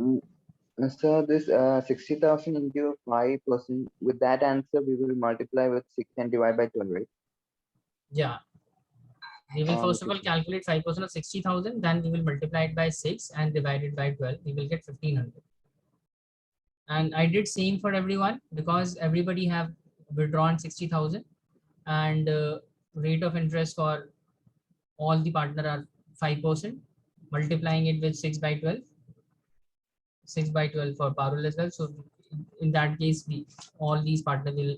[SPEAKER 3] Sir, this 60,000 into 5%. With that answer, we will multiply with 6 and divide by 12, right?
[SPEAKER 1] Yeah. We will first of
[SPEAKER 3] Okay,
[SPEAKER 1] all calculate 5% of 60,000, then we will multiply it by 6 and divide it by 12. We will get 1,500. And I did same for everyone because everybody have withdrawn 60,000 and rate of interest for all the partner are 5%, multiplying it with 6 by 12. 6 by 12 for Parul as well. So in that case, all these partners will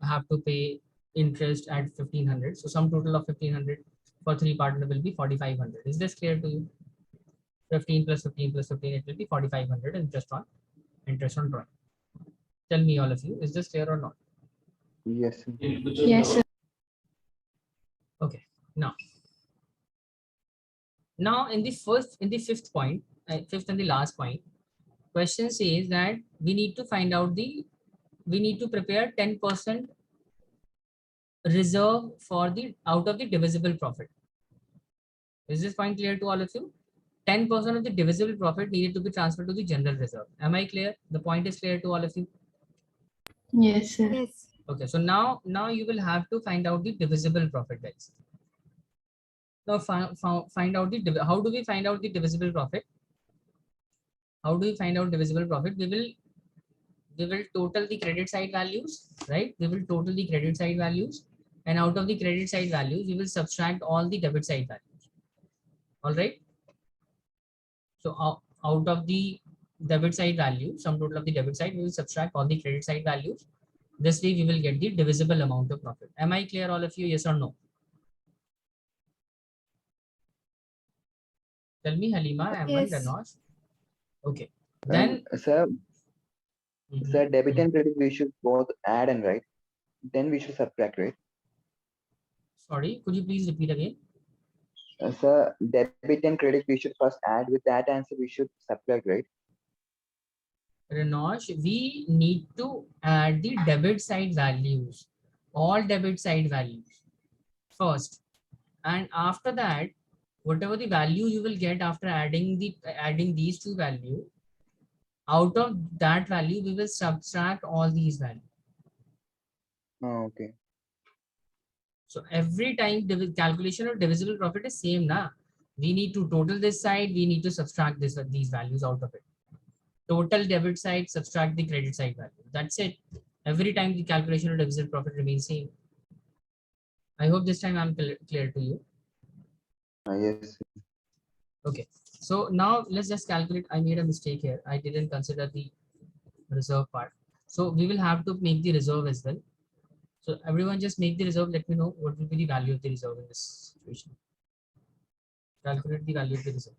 [SPEAKER 1] have to pay interest at 1,500. So sum total of 1,500 for 3 partner will be 4,500. Is this clear to you? 15 plus 15 plus 15, it will be 4,500 interest on drawing. Tell me all of you, is this clear or not?
[SPEAKER 3] yes, sir.
[SPEAKER 2] Yes, sir.
[SPEAKER 1] Okay. Now in the fifth point, fifth and the last point, question says that we need to prepare 10% reserve for the out of the divisible profit. Is this point clear to all of you? 10% of the divisible profit needed to be transferred to the general reserve. Am I clear? The point is clear to all of you?
[SPEAKER 2] Yes, sir.
[SPEAKER 4] Yes.
[SPEAKER 1] Okay, so now you will have to find out the divisible profit, guys. Now find out the how do we find out the divisible profit? How do we find out divisible profit? We will total the credit side values, right? We will total the credit side values, and out of the credit side values, we will subtract all the debit side values. All right. So out of the debit side value, sum total of the debit side, we will subtract all the credit side values. This way, we will get the divisible amount of profit. Am I clear, all of you? Yes or no? Tell me, Halima, Aman,
[SPEAKER 4] Yes.
[SPEAKER 1] Ranosh. Okay. Then,
[SPEAKER 3] Sir,
[SPEAKER 1] Mhm.
[SPEAKER 3] sir, debit and credit we should both add and write. Then we should subtract, right?
[SPEAKER 1] Sorry, could you please repeat again?
[SPEAKER 3] Sir, debit and credit we should first add. With that answer, we should subtract, right?
[SPEAKER 1] Ranosh, we need to add the debit side values, all debit side values first, and after that, whatever the value you will get after adding these two values, out of that value we will subtract all these values.
[SPEAKER 3] Oh, okay.
[SPEAKER 1] So every time the calculation of divisible profit is same, na? We need to total this side, we need to subtract these values out of it. Total debit side, subtract the credit side value. That's it. Every time the calculation of divisible profit remains same. I hope this time I'm clear to you.
[SPEAKER 3] Yes.
[SPEAKER 1] Okay. So now let's just calculate. I made a mistake here. I didn't consider the reserve part. So we will have to make the reserve as well. So everyone just make the reserve. Let me know what will be the value of the reserve in this situation. Calculate the value of the reserve.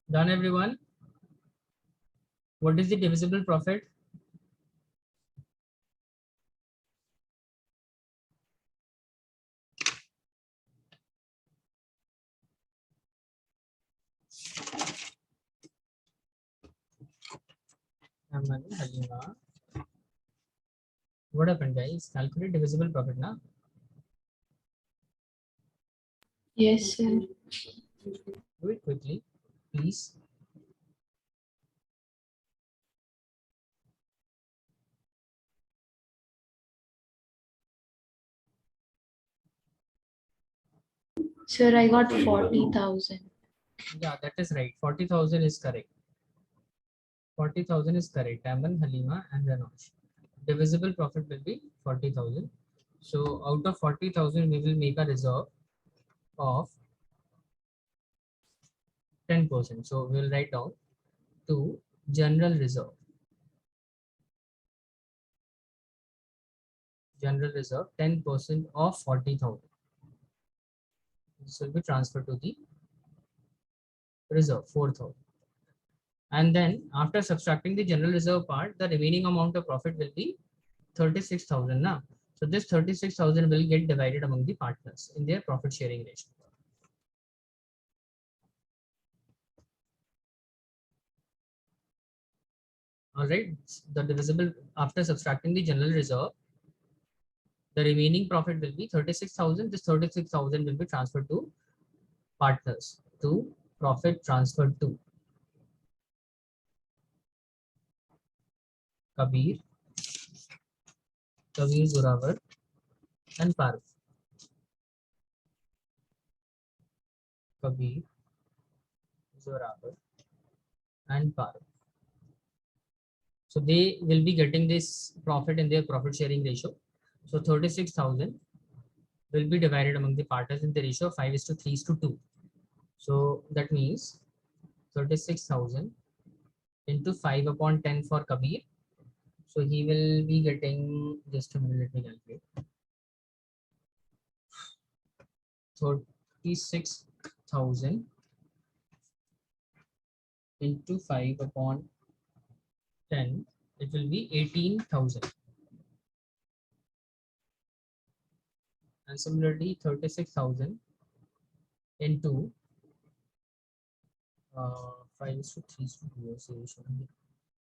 [SPEAKER 1] Done, everyone? What is the divisible profit? What happened, guys? Calculate divisible profit now.
[SPEAKER 2] Yes, sir.
[SPEAKER 1] Do it quickly, please.
[SPEAKER 2] Sir, I got 40,000.
[SPEAKER 1] Yeah, that is right. 40,000 is correct. 40,000 is correct. Aman, Halima, and Ranosh. Divisible profit will be 40,000. So out of 40,000, we will make a reserve of 10%. So we will write down to general reserve. General reserve 10% of 40,000. This will be transferred to the reserve 4,000. And then after subtracting the general reserve part, the remaining amount of profit will be 36,000 now. So this 36,000 will get divided among the partners in their profit sharing ratio. All right, the divisible after subtracting the general reserve, the remaining profit will be 36,000. This 36,000 will be transferred to partners to profit transferred to Kabir, Zoravar, and Parv. Kabir, Zoravar, and Parv. So they will be getting this profit in their profit sharing ratio. So 36,000 will be divided among the partners in the ratio of 5:3:2. So that means 36,000 into 5/10 for Kabir. So he will be getting, just a minute, let me calculate. 36,000 into 5/10, it will be 18,000. And similarly, 36,000 into 5:3:2.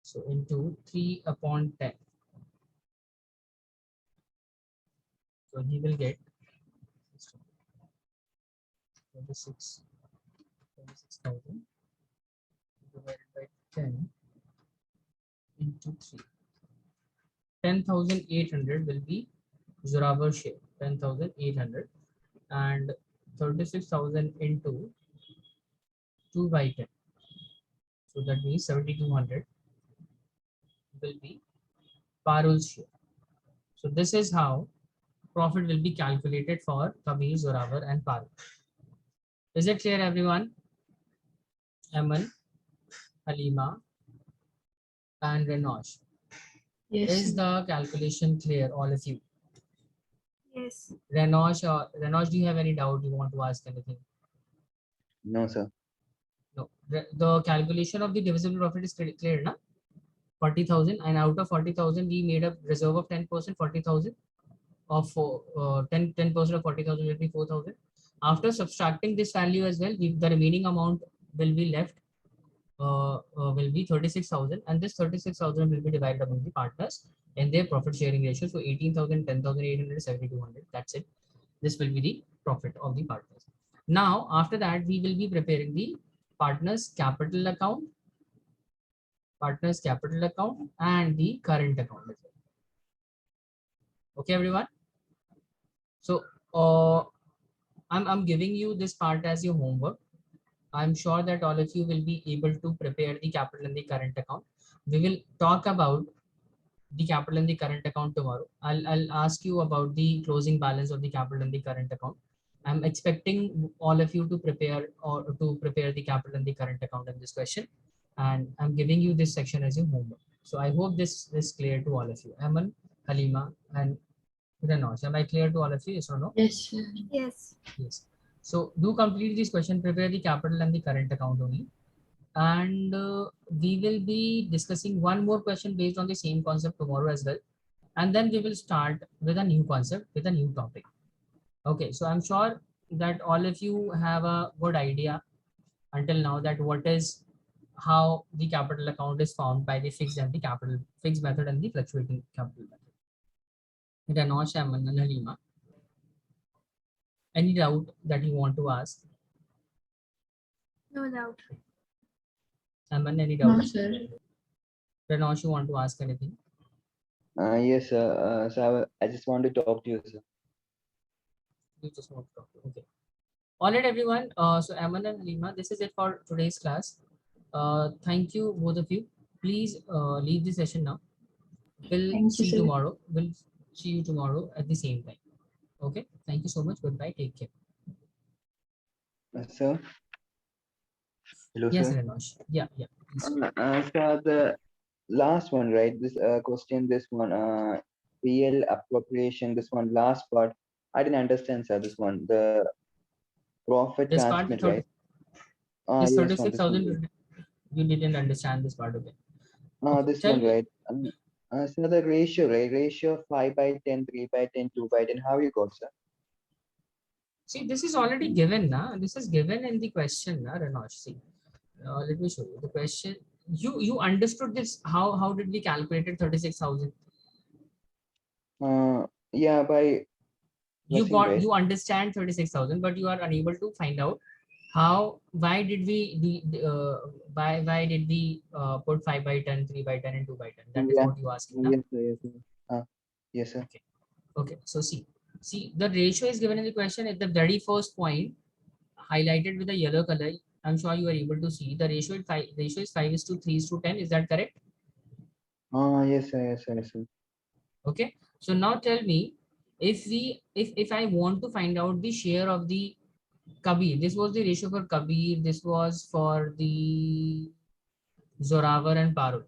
[SPEAKER 1] So into 3/10. So he will get 26,000 divided by 10 into 3. 10,800 will be Zoravar share, 10,800, and 36,000 into 2 by 10. So that means 7,200 will be Parul's share. So this is how profit will be calculated for Kabir, Zoravar, and Parul. Is it clear, everyone? Aman, Halima, and Renosh.
[SPEAKER 2] Yes,
[SPEAKER 1] Is
[SPEAKER 2] sir.
[SPEAKER 1] the calculation clear, all of you?
[SPEAKER 4] Yes.
[SPEAKER 1] Renosh, do you have any doubt? You want to ask anything?
[SPEAKER 3] No, sir.
[SPEAKER 1] No. The calculation of the divisible profit is clear now. 40,000, and out of 40,000 we made a reserve of 10%, 40,000 of 10% of 40,000 will be 4,000. After subtracting this value as well, the remaining amount will be left will be 36,000, and this 36,000 will be divided among the partners in their profit sharing ratio. So 18,000, 10,800, 7,200. That's it. This will be the profit of the partners. Now, after that, we will be preparing the partners capital account, and the current account as well. Okay, everyone. So I'm giving you this part as your homework. I'm sure that all of you will be able to prepare the capital and the current account. We will talk about the capital and the current account tomorrow. I'll ask you about the closing balance of the capital and the current account. I'm expecting all of you to prepare the capital and the current account in this question. And I'm giving you this section as your homework. So I hope this is clear to all of you. Aman, Halima, and Renosh. Am I clear to all of you? Yes or no?
[SPEAKER 2] Yes, sir.
[SPEAKER 4] Yes.
[SPEAKER 1] Yes. So do complete this question, prepare the capital and the current account only. And we will be discussing one more question based on the same concept tomorrow as well. And then we will start with a new concept, with a new topic. Okay, so I'm sure that all of you have a good idea until now that how the capital account is formed by the fixed method and the fluctuating capital method. Ranosh, Aman, and Halima. Any doubt that you want to ask?
[SPEAKER 4] No doubt.
[SPEAKER 1] Aman, any
[SPEAKER 2] No,
[SPEAKER 1] doubt?
[SPEAKER 2] sir.
[SPEAKER 1] Ranosh, you want to ask anything?
[SPEAKER 3] Yes, sir. So I just want to talk to you, sir.
[SPEAKER 1] You just want to talk. Okay. All right, everyone. So Aman and Halima, this is it for today's class. Thank you, both of you. Please leave the session now. We'll
[SPEAKER 2] Thank you,
[SPEAKER 1] see
[SPEAKER 2] sir.
[SPEAKER 1] tomorrow. We'll see you tomorrow at the same time. Okay. Thank you so much. Goodbye. Take care.
[SPEAKER 3] Sir. Hello,
[SPEAKER 1] Yes,
[SPEAKER 3] sir.
[SPEAKER 1] Renosh. Yeah, yeah. Please.
[SPEAKER 3] So the last one, right? This question, this one, PL appropriation, this one, last part. I didn't understand, sir. This one, the profit
[SPEAKER 1] This part,
[SPEAKER 3] transmit, right?
[SPEAKER 1] this
[SPEAKER 3] Yes, one, this one.
[SPEAKER 1] 36,000. You didn't understand this part of it.
[SPEAKER 3] This
[SPEAKER 1] Tell
[SPEAKER 3] one,
[SPEAKER 1] me.
[SPEAKER 3] right? So the ratio, right? Ratio of 5/10, 3/10, 2/10. How you got, sir?
[SPEAKER 1] See, this is already given, na. This is given in the question, na, Renosh. See, let me show you the question. You understood this? How did we calculate 36,000?
[SPEAKER 3] Yeah, by pressing, right?
[SPEAKER 1] You understand 36,000, but you are unable to find out why did we put 5/10, 3/10, and 2/10. That is
[SPEAKER 3] Yeah.
[SPEAKER 1] what you asking, na?
[SPEAKER 3] Yes, sir. Yes, sir. Yes, sir.
[SPEAKER 1] Okay. So see the ratio is given in the question at the very first point, highlighted with the yellow color. I'm sure you are able to see the ratio is 5:3:10. Is that correct?
[SPEAKER 3] Yes, sir. Yes, sir. Yes, sir.
[SPEAKER 1] Okay. So now tell me, if I want to find out the share of the Kabir, this was the ratio for Kabir, this was for the Zoravar and Parul.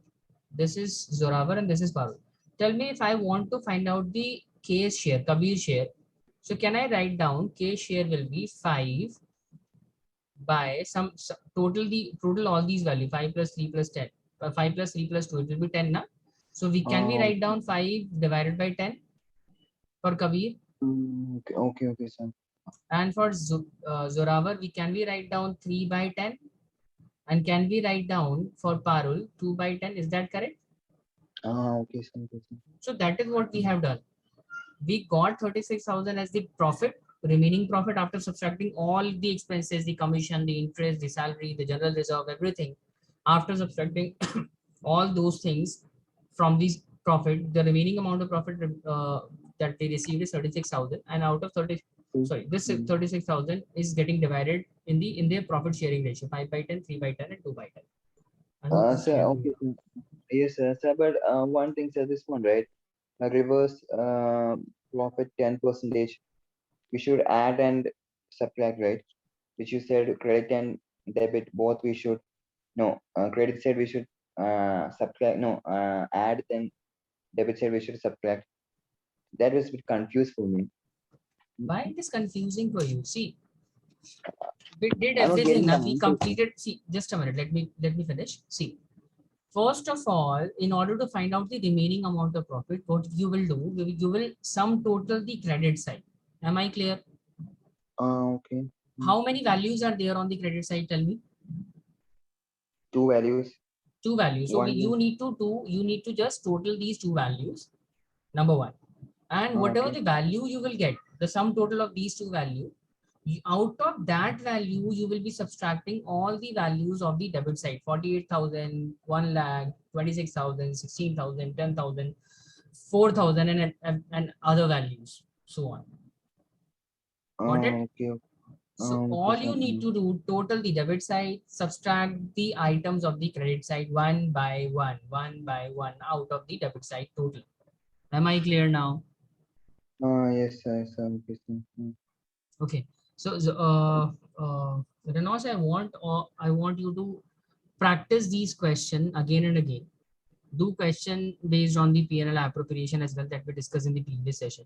[SPEAKER 1] This is Zoravar and this is Parul. Tell me if I want to find out the K's share, Kabir share. So can I write down K share will be 5 by some total all these value 5 plus 3 plus 10. 5 plus 3 plus 2, it will be 10 na? So can we write down 5 divided by 10 for Kabir?
[SPEAKER 3] Okay, sir.
[SPEAKER 1] And for Zoravar, can we write down 3 by 10? And can we write down for Parul 2 by 10? Is that correct?
[SPEAKER 3] Okay, sir. Okay, sir.
[SPEAKER 1] So that is what we have done. We got 36,000 as the profit, remaining profit after subtracting all the expenses, the commission, the interest, the salary, the general reserve, everything. After subtracting all those things from these profit, the remaining amount of profit that they received is 36,000, and out of this 36,000 is getting divided in their profit sharing ratio 5/10, 3/10, and 2/10. I hope this is
[SPEAKER 3] Sir,
[SPEAKER 1] clear to
[SPEAKER 3] okay,
[SPEAKER 1] you.
[SPEAKER 3] sir. Yes, sir. But one thing, sir, this one, right? A reverse profit 10%. We should add and subtract, right? Which you said credit and debit both we should credit side we should subtract add, then debit side we should subtract. That was a bit confused for me.
[SPEAKER 1] Why it is confusing for you? See, We did
[SPEAKER 3] I'm not
[SPEAKER 1] everything.
[SPEAKER 3] getting the
[SPEAKER 1] Now we
[SPEAKER 3] answer.
[SPEAKER 1] completed. See, just a minute. Let me finish. See, first of all, in order to find out the remaining amount of profit, what you will do, you will sum total the credit side. Am I clear?
[SPEAKER 3] Okay.
[SPEAKER 1] How many values are there on the credit side? Tell me.
[SPEAKER 3] Two values.
[SPEAKER 1] Two values. So
[SPEAKER 3] One is
[SPEAKER 1] you need to just total these two values. Number one, and whatever
[SPEAKER 3] okay.
[SPEAKER 1] the value you will get, the sum total of these two values. Out of that value, you will be subtracting all the values of the debit side: 48,000, 1 lakh, 26,000, 16,000, 10,000, 4,000, and other values, so on. Got it?
[SPEAKER 3] Okay.
[SPEAKER 1] So
[SPEAKER 3] Okay,
[SPEAKER 1] all
[SPEAKER 3] sir.
[SPEAKER 1] you need to do, total the debit side, subtract the items of the credit side one by one out of the debit side total. Am I clear now?
[SPEAKER 3] Yes, sir. Yes, sir. Okay, sir.
[SPEAKER 1] Okay. So, Renos, I want you to practice these questions again and again. Do question based on the Pnl appropriation as well that we discussed in the previous session,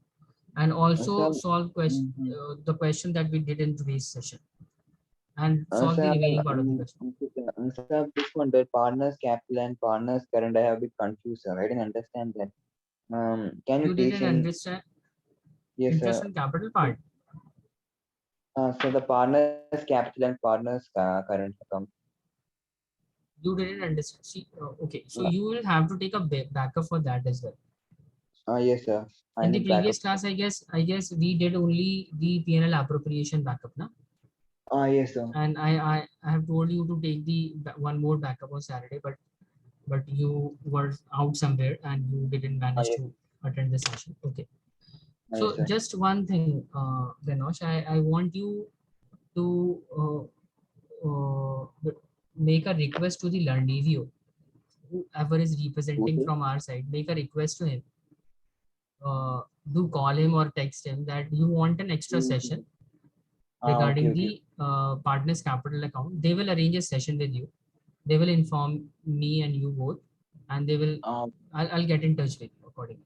[SPEAKER 1] and also
[SPEAKER 3] Sir,
[SPEAKER 1] solve question
[SPEAKER 3] mhm.
[SPEAKER 1] the question that we did in today's session, and solve the
[SPEAKER 3] Sir,
[SPEAKER 1] remaining part of the question.
[SPEAKER 3] sir, this one, the partners capital and partners current, I have a bit confused, sir. I didn't understand that. Can you
[SPEAKER 1] You
[SPEAKER 3] teach
[SPEAKER 1] didn't
[SPEAKER 3] in?
[SPEAKER 1] understand
[SPEAKER 3] Yes,
[SPEAKER 1] interest
[SPEAKER 3] sir.
[SPEAKER 1] and capital part.
[SPEAKER 3] So the partners capital and partners current account.
[SPEAKER 1] You didn't understand. See, okay. So
[SPEAKER 3] Uh,
[SPEAKER 1] you will have to take a backup for that as well.
[SPEAKER 3] yes, sir. I
[SPEAKER 1] In the
[SPEAKER 3] need backup.
[SPEAKER 1] previous class, I guess we did only the Pnl appropriation backup, na?
[SPEAKER 3] Yes, sir.
[SPEAKER 1] And I have told you to take the one more backup on Saturday, but you were out somewhere and you didn't manage
[SPEAKER 3] Yes,
[SPEAKER 1] to attend the session. Okay.
[SPEAKER 3] yes,
[SPEAKER 1] So
[SPEAKER 3] sir.
[SPEAKER 1] just one thing, Vinosh, I want you to make a request to the Learnivio, whoever is representing
[SPEAKER 3] Okay.
[SPEAKER 1] from our side, make a request to him. Do call him or text him that you want an extra
[SPEAKER 3] Mhm.
[SPEAKER 1] session
[SPEAKER 3] Okay,
[SPEAKER 1] regarding
[SPEAKER 3] okay.
[SPEAKER 1] the partners capital account. They will arrange a session with you. They will inform me and you both, and they will.
[SPEAKER 3] Uh,
[SPEAKER 1] I'll get in touch with you accordingly.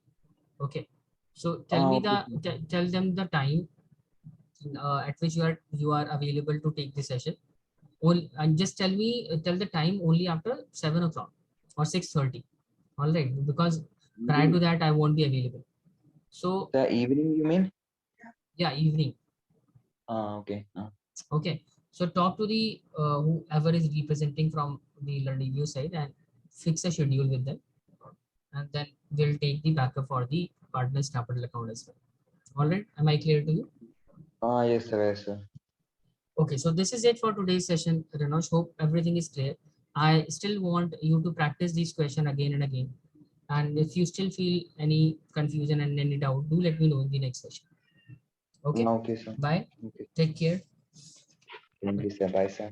[SPEAKER 1] Okay. So tell me
[SPEAKER 3] okay, sir.
[SPEAKER 1] tell them the time at which you are available to take the session. And just tell the time only after 7 o'clock or 6:30. All right, because prior to
[SPEAKER 3] Evening.
[SPEAKER 1] that I won't be available. So
[SPEAKER 3] The evening, you mean?
[SPEAKER 1] yeah, evening.
[SPEAKER 3] Okay.
[SPEAKER 1] Okay. So talk to the whoever is representing from the Learnivio side and fix a schedule with them, and then we'll take the backup for the partners capital account as well. All right. Am I clear to you?
[SPEAKER 3] Yes, sir. Yes, sir.
[SPEAKER 1] Okay. So this is it for today's session, Renosh. Hope everything is clear. I still want you to practice these questions again and again. And if you still feel any confusion and any doubt, do let me know in the next session. Okay.
[SPEAKER 3] Okay, sir.
[SPEAKER 1] Bye.
[SPEAKER 3] Okay.
[SPEAKER 1] Take care.
[SPEAKER 3] Thank
[SPEAKER 1] Bye.
[SPEAKER 3] you, sir. Bye, sir.